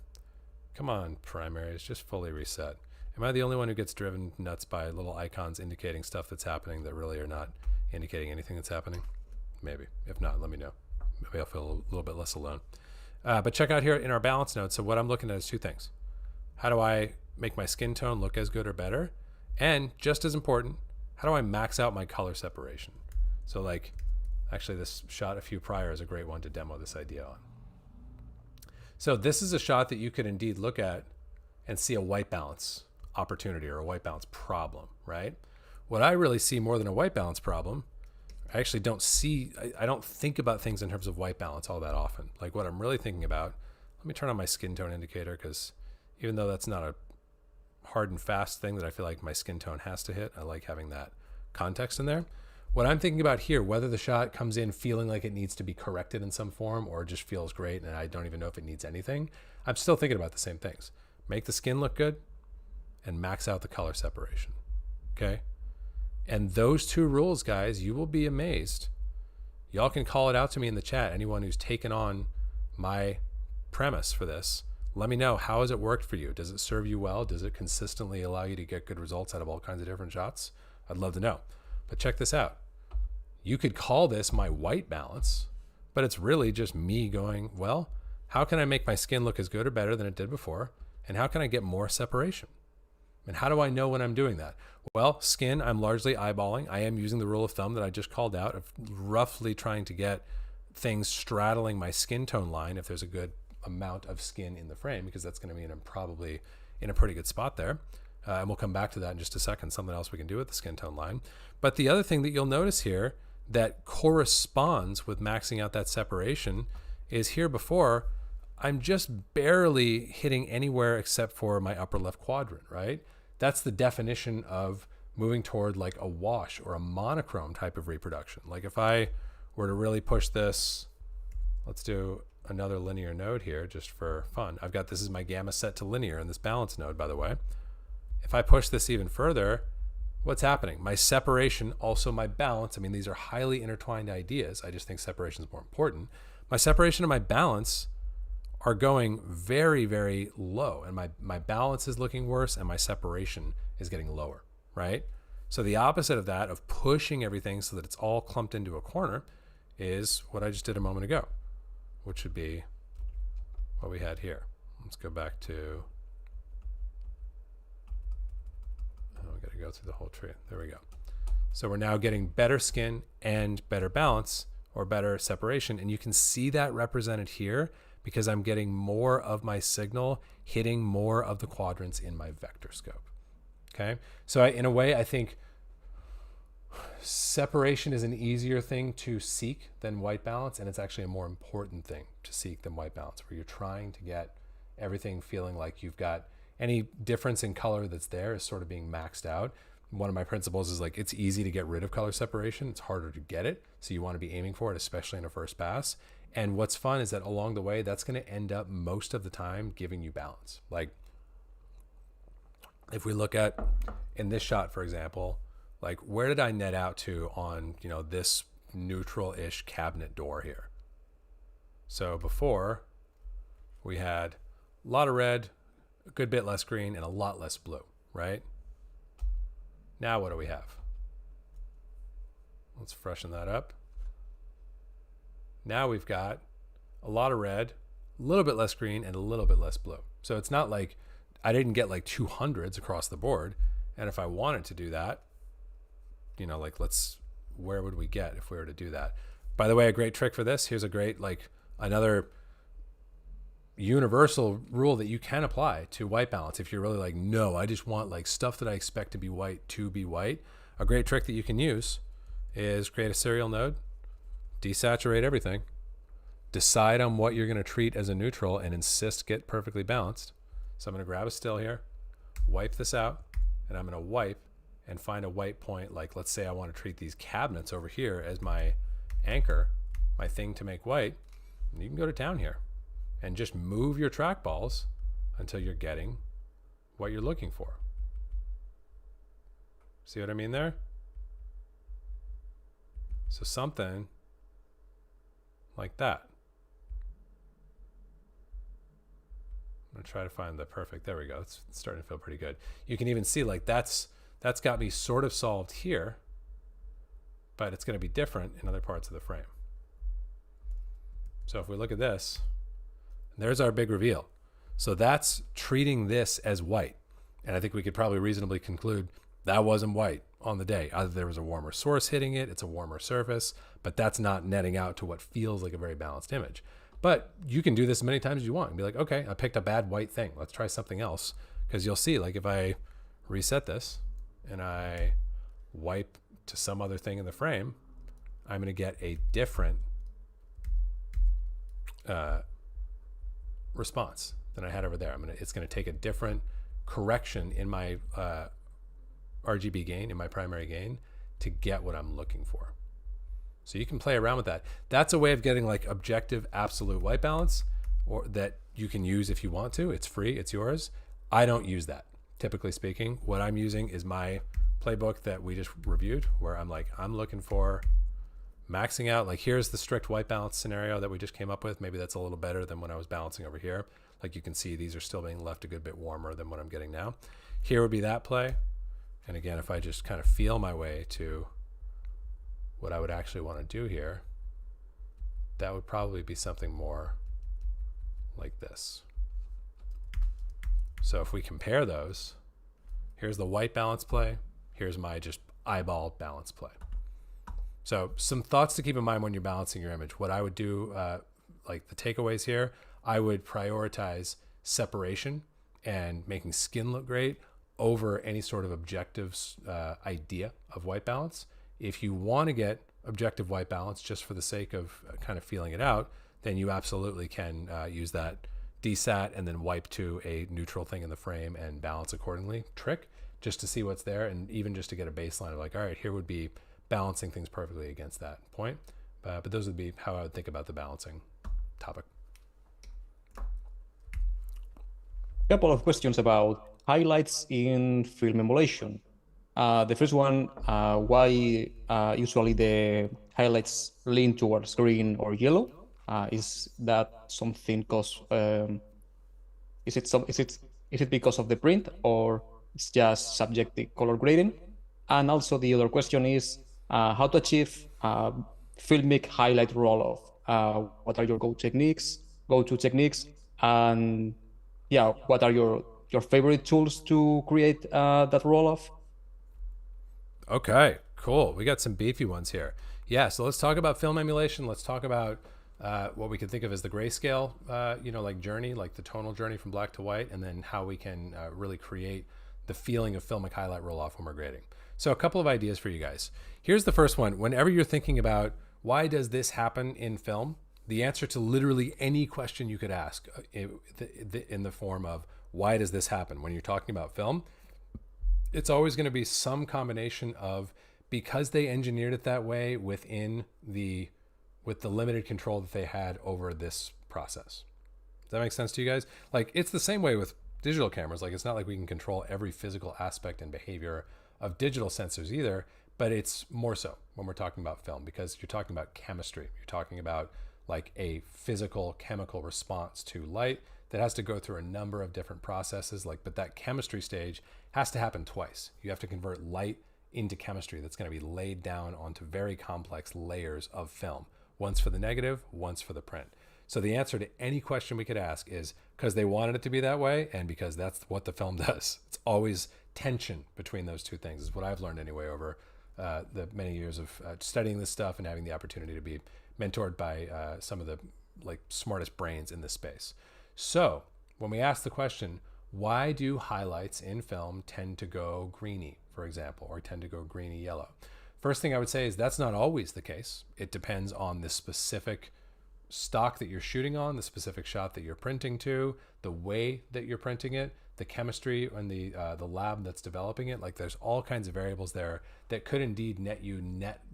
Come on, primaries, just fully reset. Am I the only one who gets driven nuts by little icons indicating stuff that's happening that really are not indicating anything that's happening? Maybe. If not, let me know. Maybe I'll feel a little bit less alone. But check out here in our balance node. So what I'm looking at is two things. How do I make my skin tone look as good or better? And just as important, how do I max out my color separation? So like, actually this shot a few prior is a great one to demo this idea on. So this is a shot that you could indeed look at and see a white balance opportunity or a white balance problem, right? What I really see more than a white balance problem, I actually don't see, I don't think about things in terms of white balance all that often. Like what I'm really thinking about, let me turn on my skin tone indicator, because even though that's not a hard and fast thing that I feel like my skin tone has to hit, I like having that context in there. What I'm thinking about here, whether the shot comes in feeling like it needs to be corrected in some form or just feels great and I don't even know if it needs anything, I'm still thinking about the same things. Make the skin look good and max out the color separation, okay? And those two rules, guys, you will be amazed. Y'all can call it out to me in the chat, anyone who's taken on my premise for this. Let me know, how has it worked for you? Does it serve you well? Does it consistently allow you to get good results out of all kinds of different shots? I'd love to know. But check this out. You could call this my white balance, but it's really just me going, well, how can I make my skin look as good or better than it did before? And how can I get more separation? And how do I know when I'm doing that? Well, skin, I'm largely eyeballing. I am using the rule of thumb that I just called out of roughly trying to get things straddling my skin tone line if there's a good amount of skin in the frame, because that's going to mean I'm probably in a pretty good spot there. And we'll come back to that in just a second, something else we can do with the skin tone line. But the other thing that you'll notice here that corresponds with maxing out that separation is here before, I'm just barely hitting anywhere except for my upper left quadrant, right? That's the definition of moving toward like a wash or a monochrome type of reproduction. Like if I were to really push this, let's do another linear node here just for fun. I've got, this is my gamma set to linear in this balance node, by the way. If I push this even further, what's happening? My separation, also my balance, I mean, these are highly intertwined ideas. I just think separation is more important. My separation and my balance are going very, very low, and my balance is looking worse and my separation is getting lower, right? So the opposite of that, of pushing everything so that it's all clumped into a corner, is what I just did a moment ago, which would be what we had here. Let's go back to, oh, we gotta go through the whole tree. There we go. So we're now getting better skin and better balance or better separation, and you can see that represented here because I'm getting more of my signal hitting more of the quadrants in my vector scope. Okay, so in a way, I think separation is an easier thing to seek than white balance, and it's actually a more important thing to seek than white balance, where you're trying to get everything feeling like you've got any difference in color that's there is sort of being maxed out. One of my principles is like, it's easy to get rid of color separation. It's harder to get it. So you want to be aiming for it, especially in a first pass. And what's fun is that along the way, that's going to end up most of the time giving you balance. Like if we look at in this shot, for example, like where did I net out to on, you know, this neutral-ish cabinet door here? So before we had a lot of red, a good bit less green, and a lot less blue, right? Now what do we have? Let's freshen that up. Now we've got a lot of red, a little bit less green, and a little bit less blue. So it's not like I didn't get like 200s across the board. And if I wanted to do that, you know, like where would we get if we were to do that? By the way, a great trick for this, here's a great, like another universal rule that you can apply to white balance. If you're really like, no, I just want like stuff that I expect to be white. A great trick that you can use is create a serial node, desaturate everything, decide on what you're going to treat as a neutral and insist get perfectly balanced. So I'm going to grab a still here, wipe this out, and I'm going to wipe and find a white point. Like, let's say I want to treat these cabinets over here as my anchor, my thing to make white. And you can go to town here and just move your trackballs until you're getting what you're looking for. See what I mean there? So something like that. I'm gonna try to find the perfect, there we go. It's starting to feel pretty good. You can even see like that's got me sort of solved here, but it's gonna be different in other parts of the frame. So if we look at this, there's our big reveal. So that's treating this as white. And I think we could probably reasonably conclude that wasn't white on the day. Either there was a warmer source hitting it, it's a warmer surface, but that's not netting out to what feels like a very balanced image. But you can do this as many times as you want and be like, okay, I picked a bad white thing. Let's try something else. Because you'll see, like if I reset this and I wipe to some other thing in the frame, I'm going to get a different response than I had over there. It's going to take a different correction in my RGB gain, in my primary gain, to get what I'm looking for. So you can play around with that. That's a way of getting like objective absolute white balance, or that you can use if you want to. It's free, it's yours. I don't use that, typically speaking. What I'm using is my playbook that we just reviewed, where I'm like, I'm looking for maxing out, like here's the strict white balance scenario that we just came up with. Maybe that's a little better than when I was balancing over here. Like you can see these are still being left a good bit warmer than what I'm getting now. Here would be that play. And again, if I just kind of feel my way to what I would actually want to do here, that would probably be something more like this. So if we compare those, here's the white balance play, here's my just eyeball balance play. So some thoughts to keep in mind when you're balancing your image. What I would do, like the takeaways here, I would prioritize separation and making skin look great over any sort of objective idea of white balance. If you want to get objective white balance just for the sake of kind of feeling it out, then you absolutely can use that desat and then wipe to a neutral thing in the frame and balance accordingly trick, just to see what's there, and even just to get a baseline of like, all right, here would be balancing things perfectly against that point. But those would be how I would think about the balancing topic. Couple of questions about highlights in film emulation. The first one, why usually the highlights lean towards green or yellow? Is that something cause? Is it because of the print, or it's just subjective color grading? And also the other question is how to achieve filmic highlight roll-off. What are your go-to techniques, and yeah, what are your favorite tools to create that roll-off? Okay, cool. We got some beefy ones here. Yeah, so let's talk about film emulation. Let's talk about what we can think of as the grayscale, like journey, like the tonal journey from black to white, and then how we can really create the feeling of filmic highlight roll-off when we're grading. So a couple of ideas for you guys. Here's the first one. Whenever you're thinking about why does this happen in film, the answer to literally any question you could ask in the form of why does this happen when you're talking about film, it's always going to be some combination of because they engineered it that way with the limited control that they had over this process. Does that make sense to you guys? Like, it's the same way with digital cameras. Like, it's not like we can control every physical aspect and behavior of digital sensors either, but it's more so when we're talking about film, because you're talking about chemistry. You're talking about like a physical chemical response to light that has to go through a number of different processes. But that chemistry stage has to happen twice. You have to convert light into chemistry that's going to be laid down onto very complex layers of film, once for the negative, once for the print. So the answer to any question we could ask is because they wanted it to be that way, and because that's what the film does. It's always tension between those two things, is what I've learned anyway over the many years of studying this stuff and having the opportunity to be mentored by some of the smartest brains in this space. So when we ask the question, why do highlights in film tend to go greeny, for example, or tend to go greeny yellow? First thing I would say is that's not always the case. It depends on the specific stock that you're shooting on, the specific shot that you're printing to, the way that you're printing it, the chemistry and the lab that's developing it. Like there's all kinds of variables there that could indeed net you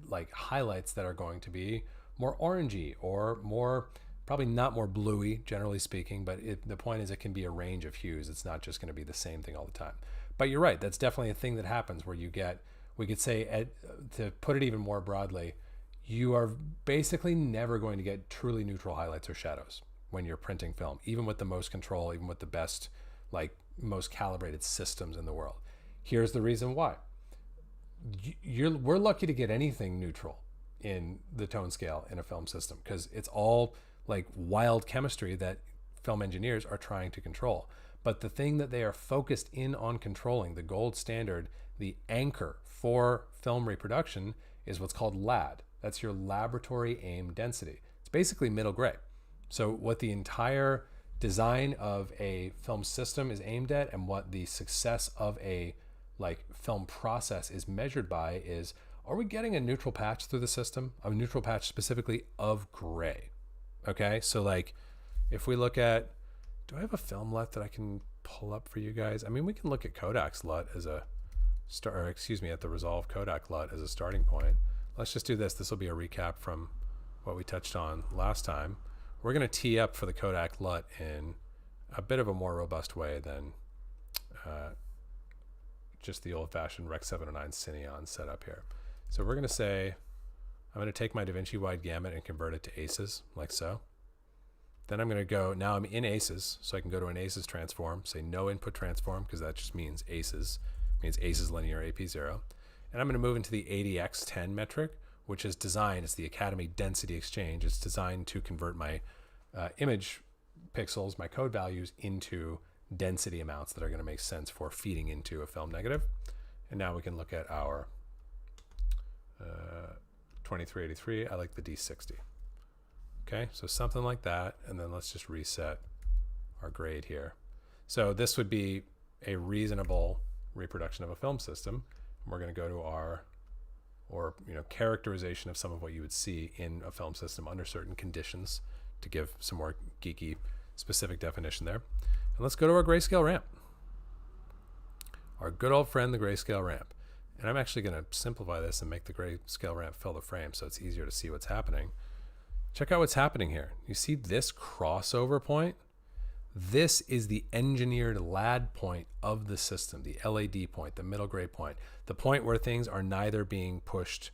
like highlights that are going to be more orangey or more, probably not more bluey, generally speaking, but the point is it can be a range of hues. It's not just going to be the same thing all the time. But you're right. That's definitely a thing that happens where you get, we could say, to put it even more broadly, you are basically never going to get truly neutral highlights or shadows when you're printing film, even with the most control, even with the best, like most calibrated systems in the world. Here's the reason why. We're lucky to get anything neutral in the tone scale in a film system because it's all like wild chemistry that film engineers are trying to control. But the thing that they are focused in on controlling, the gold standard, the anchor for film reproduction, is what's called LAD. That's your laboratory aim density. It's basically middle gray. So what the entire design of a film system is aimed at and what the success of a like film process is measured by is, are we getting a neutral patch through the system? A neutral patch specifically of gray. Okay, so like if we look at, do I have a film LUT that I can pull up for you guys? I mean, we can look at Kodak's LUT as a at the Resolve Kodak LUT as a starting point. Let's just do this. This will be a recap from what we touched on last time. We're going to tee up for the Kodak LUT in a bit of a more robust way than just the old-fashioned Rec 709 Cineon setup here. So we're going to say, I'm going to take my DaVinci wide gamut and convert it to ACES, like so. Then I'm going to go, now I'm in ACES, so I can go to an ACES transform, say no input transform, because that just means ACES, means ACES linear AP0. And I'm going to move into the 80x10 metric, which is designed, it's the Academy Density Exchange. It's designed to convert my image pixels, my code values, into density amounts that are going to make sense for feeding into a film negative. And now we can look at our 2383. I like the D60. Okay, so something like that. And then let's just reset our grade here. So this would be a reasonable reproduction of a film system. And we're going to go to our, or characterization of some of what you would see in a film system under certain conditions to give some more geeky specific definition there. And let's go to our grayscale ramp. Our good old friend, the grayscale ramp. And I'm actually going to simplify this and make the grayscale ramp fill the frame so it's easier to see what's happening. Check out what's happening here. You see this crossover point? This is the engineered LAD point of the system, the LAD point, the middle gray point, the point where things are neither being pushed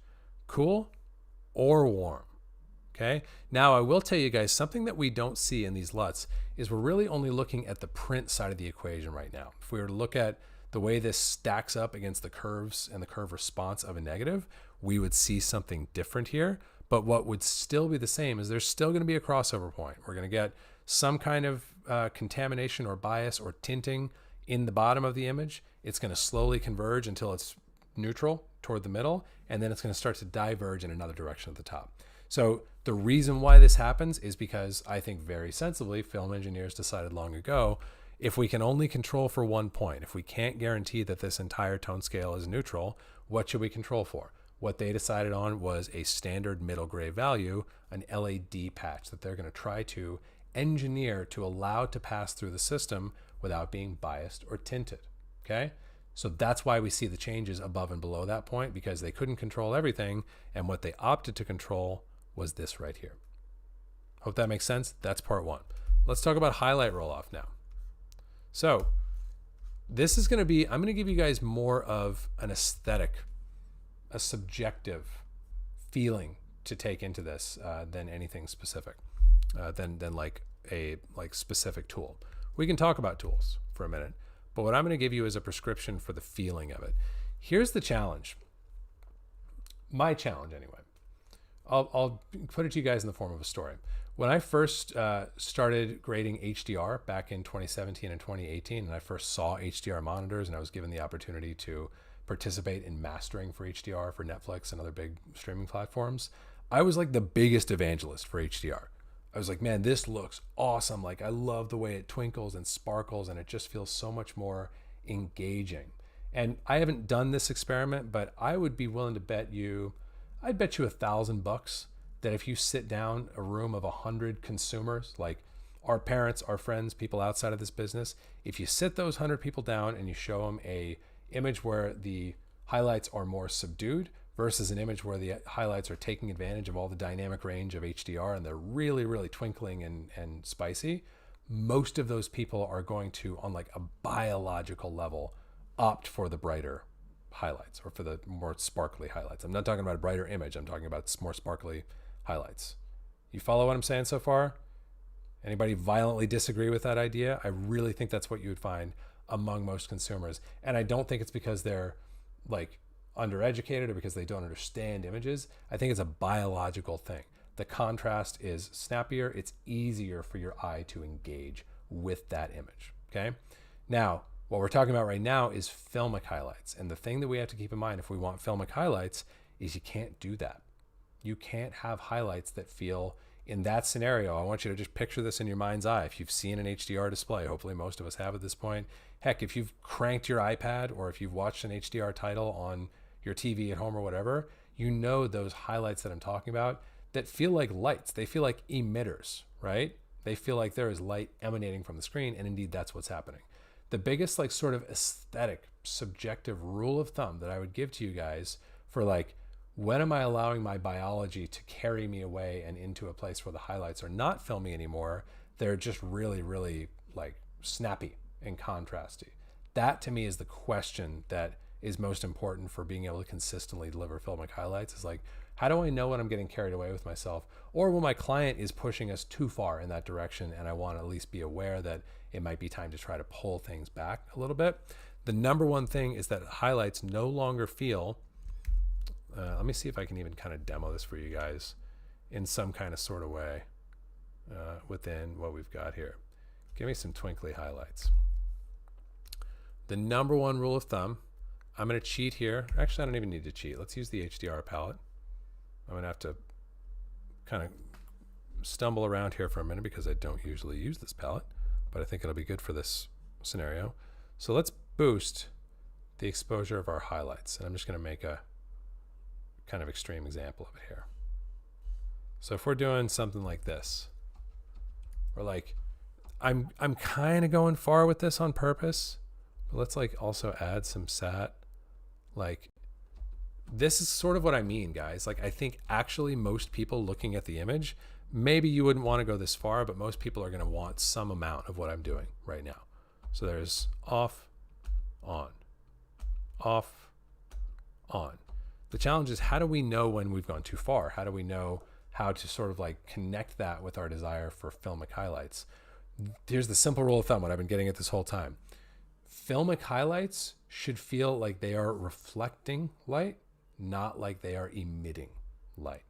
cool or warm. Okay. Now I will tell you guys something that we don't see in these LUTs is we're really only looking at the print side of the equation right now. If we were to look at the way this stacks up against the curves and the curve response of a negative, we would see something different here. But what would still be the same is there's still going to be a crossover point. We're going to get some kind of contamination or bias or tinting in the bottom of the image. It's going to slowly converge until it's neutral toward the middle, and then it's going to start to diverge in another direction at the top. So the reason why this happens is because I think very sensibly film engineers decided long ago, if we can only control for one point, if we can't guarantee that this entire tone scale is neutral, what should we control for? What they decided on was a standard middle gray value, an LAD patch that they're going to try to engineer to allow to pass through the system without being biased or tinted. Okay? So that's why we see the changes above and below that point, because they couldn't control everything, and what they opted to control was this right here. Hope that makes sense. That's part one. Let's talk about highlight roll-off now. So this is going to be, I'm going to give you guys more of an aesthetic, a subjective feeling to take into this than anything specific, than like a specific tool. We can talk about tools for a minute, but what I'm going to give you is a prescription for the feeling of it. Here's the challenge. My challenge anyway. I'll put it to you guys in the form of a story. When I first started grading HDR back in 2017 and 2018, and I first saw HDR monitors and I was given the opportunity to participate in mastering for HDR for Netflix and other big streaming platforms, I was like the biggest evangelist for HDR. I was like, man, this looks awesome. Like, I love the way it twinkles and sparkles and it just feels so much more engaging. And I haven't done this experiment, but I would be willing to bet you, I'd bet you $1,000 that if you sit down a room of 100 consumers, like our parents, our friends, people outside of this business, if you sit those 100 people down and you show them a image where the highlights are more subdued versus an image where the highlights are taking advantage of all the dynamic range of HDR and they're really, really twinkling and spicy, most of those people are going to, on like a biological level, opt for the brighter highlights or for the more sparkly highlights. I'm not talking about a brighter image. I'm talking about more sparkly highlights. You follow what I'm saying so far? Anybody violently disagree with that idea? I really think that's what you would find among most consumers. And I don't think it's because they're like undereducated or because they don't understand images. I think it's a biological thing. The contrast is snappier. It's easier for your eye to engage with that image. Okay. Now, what we're talking about right now is filmic highlights. And the thing that we have to keep in mind if we want filmic highlights is you can't do that. You can't have highlights that feel, in that scenario, I want you to just picture this in your mind's eye. If you've seen an HDR display, hopefully most of us have at this point. Heck, if you've cranked your iPad or if you've watched an HDR title on your TV at home or whatever, you know those highlights that I'm talking about that feel like lights. They feel like emitters, right? They feel like there is light emanating from the screen, and indeed that's what's happening. The biggest like sort of aesthetic, subjective rule of thumb that I would give to you guys for like, when am I allowing my biology to carry me away and into a place where the highlights are not filmy anymore? They're just really, really like snappy and contrasty. That to me is the question that is most important for being able to consistently deliver filmic highlights is like, how do I know when I'm getting carried away with myself or when my client is pushing us too far in that direction and I want to at least be aware that it might be time to try to pull things back a little bit. The number one thing is that highlights no longer feel, let me see if I can even kind of demo this for you guys in some kind of sort of way within what we've got here. Give me some twinkly highlights. The number one rule of thumb, I'm going to cheat here. Actually, I don't even need to cheat. Let's use the HDR palette. I'm going to have to kind of stumble around here for a minute because I don't usually use this palette, but I think it'll be good for this scenario. So let's boost the exposure of our highlights. And I'm just going to make a kind of extreme example of it here. So if we're doing something like this, or like, I'm kind of going far with this on purpose, but let's like also add some sat. Like, this is sort of what I mean, guys. Like, I think actually most people looking at the image, maybe you wouldn't want to go this far, but most people are going to want some amount of what I'm doing right now. So there's off, on, off, on. The challenge is, how do we know when we've gone too far? How do we know how to sort of like connect that with our desire for filmic highlights? Here's the simple rule of thumb, what I've been getting at this whole time. Filmic highlights should feel like they are reflecting light, not like they are emitting light,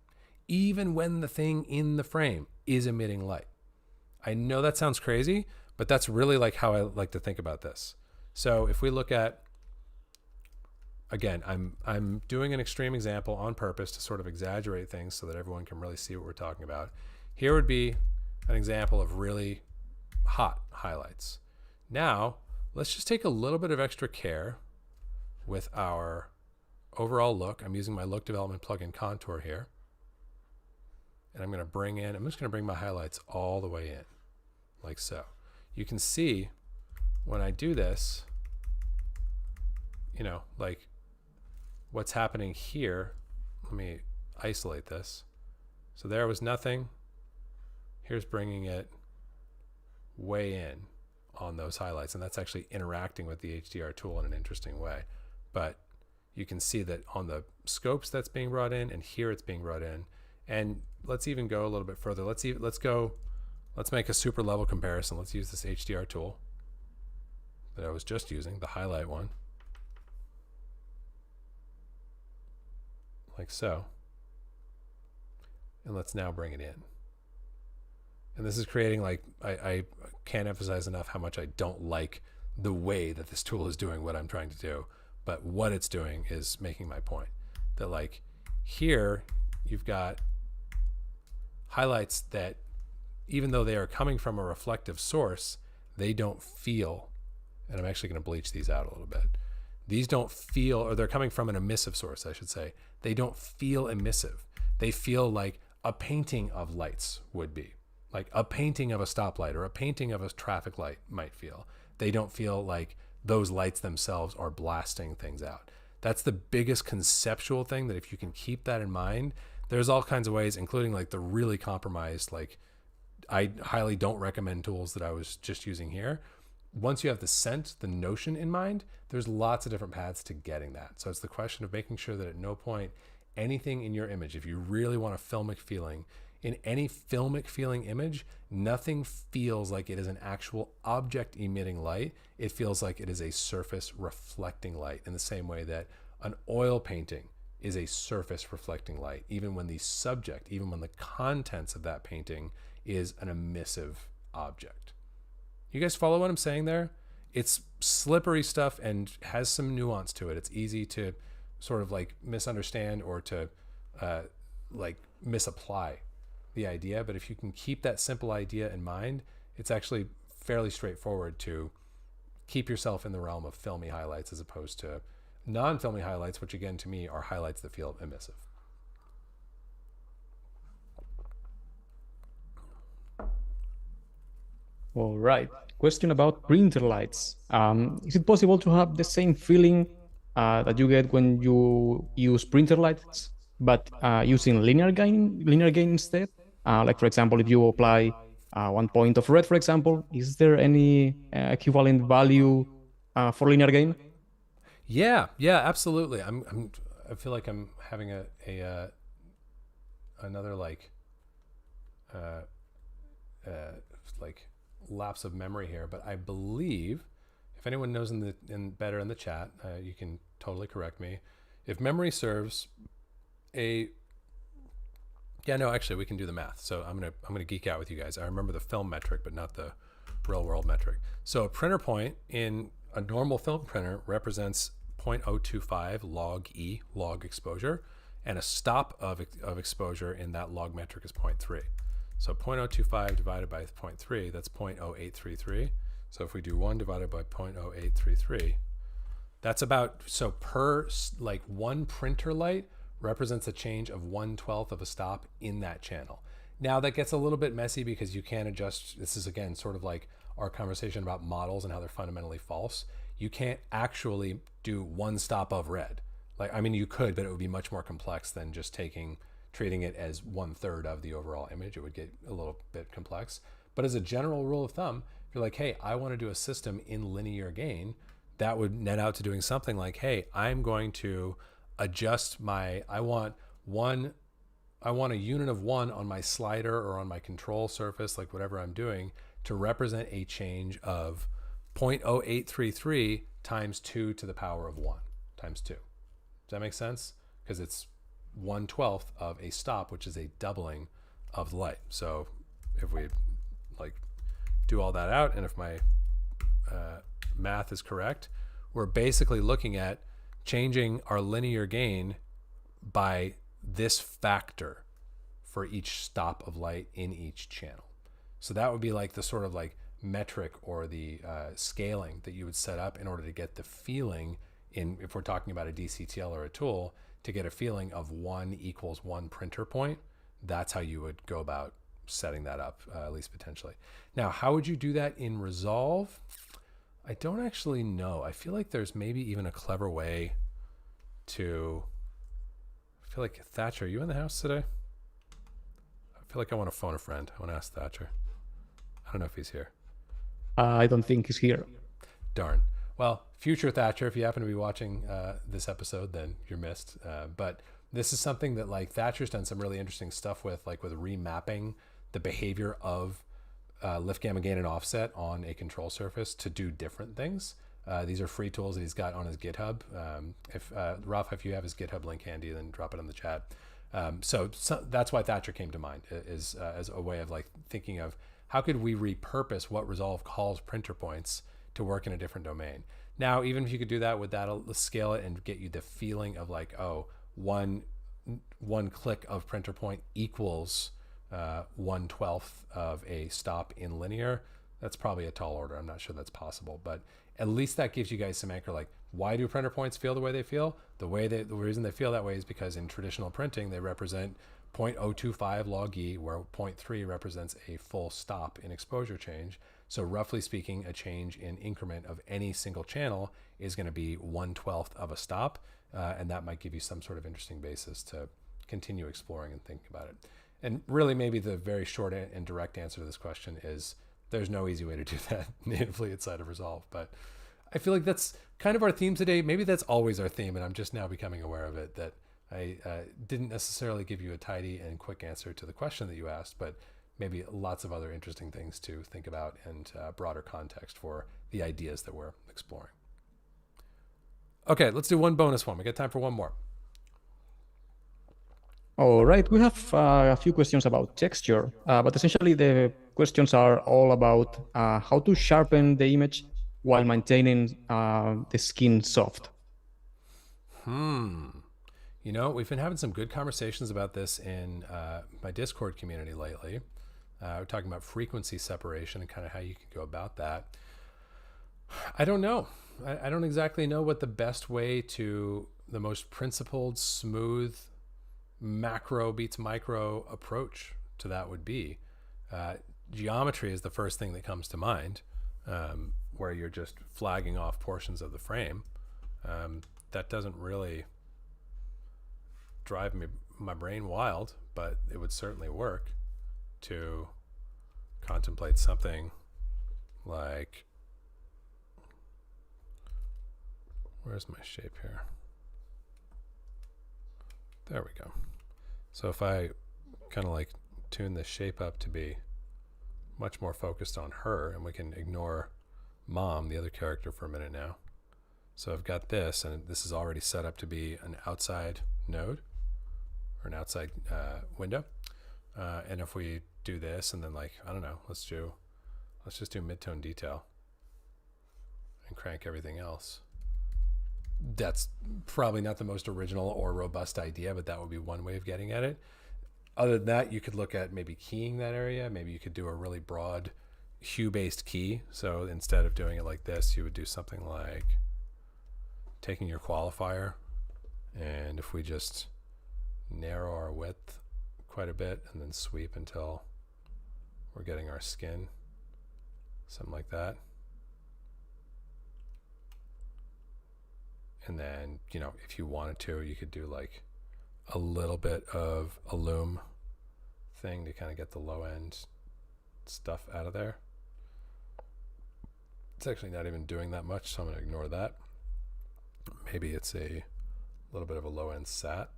even when the thing in the frame is emitting light. I know that sounds crazy, but that's really like how I like to think about this. So if we look at, again, I'm doing an extreme example on purpose to sort of exaggerate things so that everyone can really see what we're talking about. Here would be an example of really hot highlights. Now, let's just take a little bit of extra care with our overall look. I'm using my look development plugin Contour here. And I'm just going to bring my highlights all the way in, like so. You can see when I do this, you know, like what's happening here. Let me isolate this. So there was nothing. Here's bringing it way in on those highlights, and that's actually interacting with the HDR tool in an interesting way. But you can see that on the scopes that's being brought in, and here it's being brought in. And let's even go a little bit further. Let's make a super level comparison. Let's use this HDR tool that I was just using, the highlight one, like so. And let's now bring it in. And this is creating, like, I can't emphasize enough how much I don't like the way that this tool is doing what I'm trying to do. But what it's doing is making my point. That, like, here you've got highlights that, even though they are coming from a reflective source, they don't feel, and I'm actually going to bleach these out a little bit. these don't feel, or they're coming from an emissive source, I should say. They don't feel emissive. They feel like a painting of lights would be, like a painting of a stoplight or a painting of a traffic light might feel. They don't feel like those lights themselves are blasting things out. That's the biggest conceptual thing, that if you can keep that in mind, there's all kinds of ways, including like the really compromised, like I highly don't recommend tools that I was just using here. Once you have the scent, the notion in mind, there's lots of different paths to getting that. So it's the question of making sure that at no point anything in your image, if you really want a filmic feeling, in any filmic feeling image, nothing feels like it is an actual object emitting light. It feels like it is a surface reflecting light, in the same way that an oil painting is a surface reflecting light, even when the subject, even when the contents of that painting is an emissive object. You guys follow what I'm saying there? It's slippery stuff and has some nuance to it. It's easy to sort of like misunderstand or to like misapply the idea. But if you can keep that simple idea in mind, it's actually fairly straightforward to keep yourself in the realm of filmy highlights as opposed to non-filmy highlights, which again to me are highlights that feel emissive. All right. Question about printer lights. Is it possible to have the same feeling that you get when you use printer lights, but using linear gain instead? Like for example, if you apply 1 point of red, for example, is there any equivalent value for linear gain? Yeah, absolutely. I feel like I'm having another like lapse of memory here, but I believe, if anyone knows better in the chat, you can totally correct me. If memory serves, actually we can do the math. So I'm gonna geek out with you guys. I remember the film metric, but not the real world metric. So a printer point in a normal film printer represents 0.025 log E, log exposure, and a stop of exposure in that log metric is 0.3. So 0.025 divided by 0.3, that's 0.0833. So if we do 1 divided by 0.0833, that's about, so per like one printer light represents a change of 1/12 of a stop in that channel. Now that gets a little bit messy because you can't adjust. This is again sort of like our conversation about models and how they're fundamentally false. You can't actually do one stop of red. Like, I mean, you could, but it would be much more complex than just treating it as 1/3 of the overall image. It would get a little bit complex. But as a general rule of thumb, if you're like, hey, I want to do a system in linear gain, that would net out to doing something like, hey, I'm going to adjust I want a unit of 1 on my slider or on my control surface, like whatever I'm doing, to represent a change of 0.0833 times 2 to the power of 1 times 2. Does that make sense? Because it's 1/12 of a stop, which is a doubling of the light. So if we like do all that out, and if my math is correct, we're basically looking at changing our linear gain by this factor for each stop of light in each channel. So that would be like the sort of like metric or the scaling that you would set up in order to get the feeling in, if we're talking about a DCTL or a tool, to get a feeling of 1 equals 1 printer point. That's how you would go about setting that up, at least potentially. Now, how would you do that in Resolve? I don't actually know. I feel like there's maybe even a clever way to, I feel like, Thatcher, are you in the house today? I feel like I want to phone a friend. I want to ask Thatcher. I don't know if he's here. I don't think he's here. Darn. Well, future Thatcher, if you happen to be watching this episode, then you're missed. But this is something that like Thatcher's done some really interesting stuff with, like with remapping the behavior of lift, gamma, gain, and offset on a control surface to do different things. These are free tools that he's got on his GitHub. If Ralph, if you have his GitHub link handy, then drop it in the chat. So that's why Thatcher came to mind, is as a way of like thinking of how could we repurpose what Resolve calls printer points to work in a different domain. Now, even if you could do that, would that scale it and get you the feeling of like, oh, one click of printer point equals 1/12 of a stop in linear? That's probably a tall order. I'm not sure that's possible, but at least that gives you guys some anchor, like Why do printer points feel the way they feel? The reason they feel that way is because in traditional printing, they represent 0.025 log E, where 0.3 represents a full stop in exposure change. So roughly speaking, a change in increment of any single channel is going to be 1/12 of a stop. And that might give you some sort of interesting basis to continue exploring and thinking about it. And really, maybe the very short and direct answer to this question is there's no easy way to do that natively inside of Resolve. But I feel like that's kind of our theme today. Maybe that's always our theme, and I'm just now becoming aware of it, that I didn't necessarily give you a tidy and quick answer to the question that you asked, but maybe lots of other interesting things to think about and broader context for the ideas that we're exploring. Okay, let's do one bonus one. We got time for one more. All right, we have a few questions about texture, but essentially the questions are all about how to sharpen the image while maintaining the skin soft. You know, we've been having some good conversations about this in my Discord community lately. We're talking about frequency separation and kind of how you can go about that. I don't know. I don't exactly know what the best way to the most principled, smooth, macro beats micro approach to that would be. Geometry is the first thing that comes to mind, where you're just flagging off portions of the frame. That doesn't really drive my brain wild, but it would certainly work to contemplate something like, where's my shape here? There we go. So if I kind of like tune the shape up to be much more focused on her, and we can ignore Mom, the other character, for a minute now. So I've got this, and this is already set up to be an outside node or an outside window. And if we do this, and then, like, I don't know, let's just do mid-tone detail and crank everything else. That's probably not the most original or robust idea, but that would be one way of getting at it. Other than that, you could look at maybe keying that area. Maybe you could do a really broad hue-based key. So instead of doing it like this, you would do something like taking your qualifier, and if we just narrow our width quite a bit and then sweep until we're getting our skin, something like that. And then, you know, if you wanted to, you could do like a little bit of a loom thing to kind of get the low end stuff out of there. It's actually not even doing that much, so I'm going to ignore that. Maybe it's a little bit of a low end sat.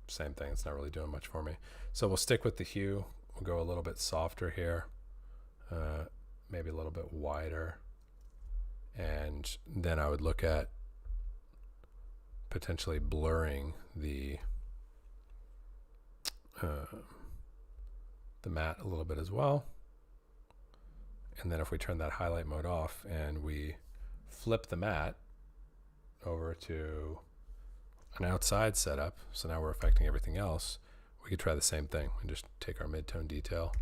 Same thing, it's not really doing much for me. So we'll stick with the hue. We'll go a little bit softer here, maybe a little bit wider. And then I would look at potentially blurring the matte a little bit as well. And then if we turn that highlight mode off and we flip the matte over to an outside setup, so now we're affecting everything else, we could try the same thing and just take our mid-tone detail.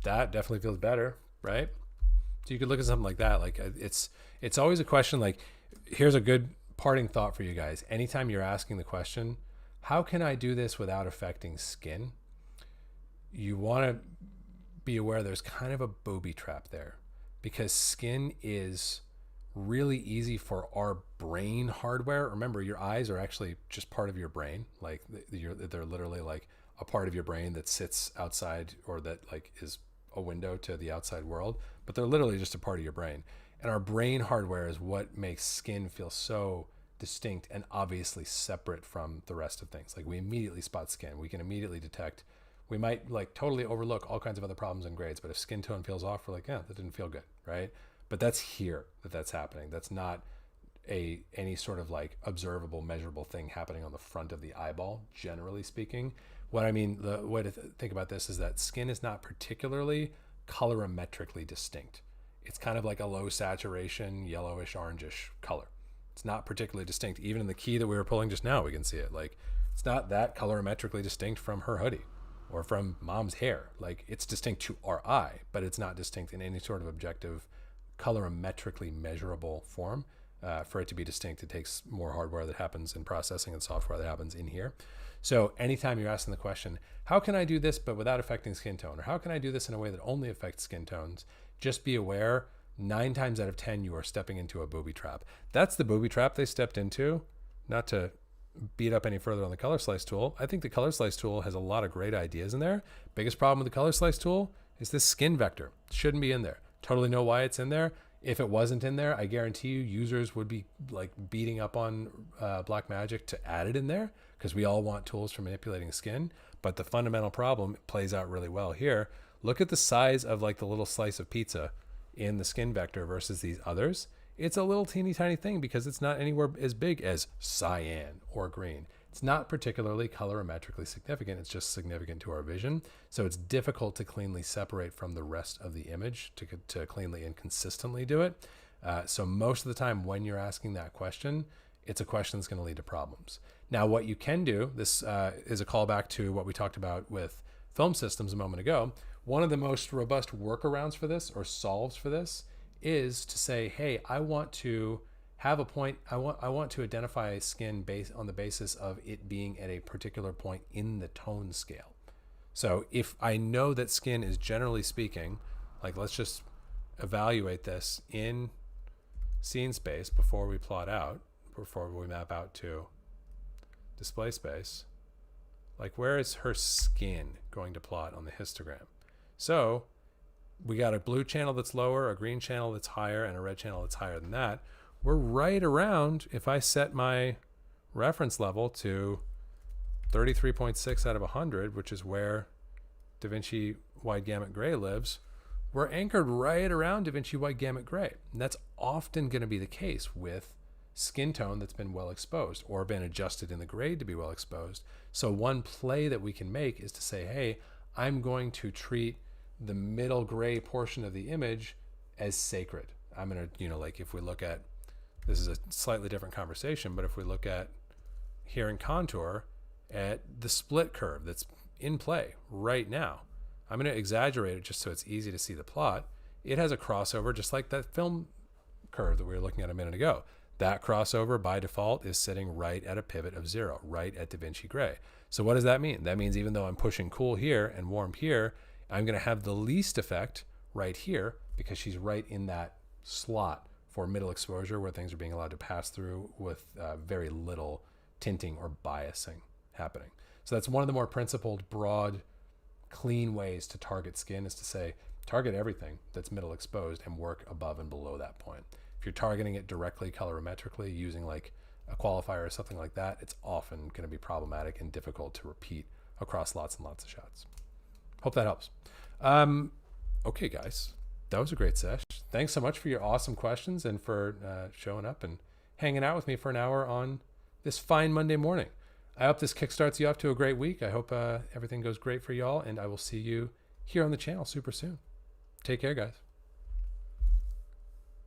That definitely feels better, right? So you could look at something like that. Like it's always a question, like, here's a good parting thought for you guys. Anytime you're asking the question, how can I do this without affecting skin? You want to be aware there's kind of a booby trap there, because skin is really easy for our brain hardware. Remember, your eyes are actually just part of your brain. Like they're literally like a part of your brain that sits outside, or that like is a window to the outside world, but they're literally just a part of your brain. And our brain hardware is what makes skin feel so distinct and obviously separate from the rest of things. Like we immediately spot skin. We can immediately detect. We might like totally overlook all kinds of other problems and grades, but if skin tone feels off, we're like, yeah, that didn't feel good, right? But that's here that's happening. That's not any sort of like observable, measurable thing happening on the front of the eyeball, generally speaking. What I mean, the way to think about this is that skin is not particularly colorimetrically distinct. It's kind of like a low saturation, yellowish, orangish color. It's not particularly distinct. Even in the key that we were pulling just now, we can see it. Like, it's not that colorimetrically distinct from her hoodie or from Mom's hair. Like, it's distinct to our eye, but it's not distinct in any sort of objective colorimetrically measurable form. For it to be distinct, it takes more hardware that happens in processing and software that happens in here. So anytime you're asking the question, how can I do this but without affecting skin tone? Or how can I do this in a way that only affects skin tones? Just be aware, 9 times out of 10, you are stepping into a booby trap. That's the booby trap they stepped into. Not to beat up any further on the color slice tool. I think the color slice tool has a lot of great ideas in there. Biggest problem with the color slice tool is this skin vector. It shouldn't be in there. Totally know why it's in there. If it wasn't in there, I guarantee you users would be like beating up on Blackmagic to add it in there, because we all want tools for manipulating skin. But the fundamental problem plays out really well here. Look at the size of like the little slice of pizza in the skin vector versus these others. It's a little teeny tiny thing because it's not anywhere as big as cyan or green. It's not particularly colorimetrically significant. It's just significant to our vision. So it's difficult to cleanly separate from the rest of the image to cleanly and consistently do it. So most of the time when you're asking that question, it's a question that's going to lead to problems. Now, what you can do, this is a callback to what we talked about with film systems a moment ago. One of the most robust workarounds for this, or solves for this, is to say, hey, I want to have a point. I want to identify skin based on the basis of it being at a particular point in the tone scale. So if I know that skin is, generally speaking, like, let's just evaluate this in scene space before we plot out, before we map out to display space. Like, where is her skin going to plot on the histogram? So we got a blue channel that's lower, a green channel that's higher, and a red channel that's higher than that. We're right around, if I set my reference level to 33.6 out of 100, which is where DaVinci Wide Gamut Gray lives, we're anchored right around DaVinci Wide Gamut Gray. And that's often going to be the case with skin tone that's been well exposed or been adjusted in the grade to be well exposed. So one play that we can make is to say, hey, I'm going to treat the middle gray portion of the image as sacred. I'm going to, like if we look at, this is a slightly different conversation, but if we look at here in contour at the split curve that's in play right now, I'm going to exaggerate it just so it's easy to see the plot. It has a crossover just like that film curve that we were looking at a minute ago. That crossover by default is sitting right at a pivot of 0, right at DaVinci Gray. So what does that mean? That means even though I'm pushing cool here and warm here, I'm going to have the least effect right here because she's right in that slot for middle exposure where things are being allowed to pass through with very little tinting or biasing happening. So that's one of the more principled, broad, clean ways to target skin, is to say, target everything that's middle exposed and work above and below that point. If you're targeting it directly colorimetrically using like a qualifier or something like that, it's often going to be problematic and difficult to repeat across lots and lots of shots. Hope that helps. Okay, guys, that was a great sesh. Thanks so much for your awesome questions and for showing up and hanging out with me for an hour on this fine Monday morning. I hope this kickstarts you off to a great week. I hope everything goes great for y'all, and I will see you here on the channel super soon. Take care, guys.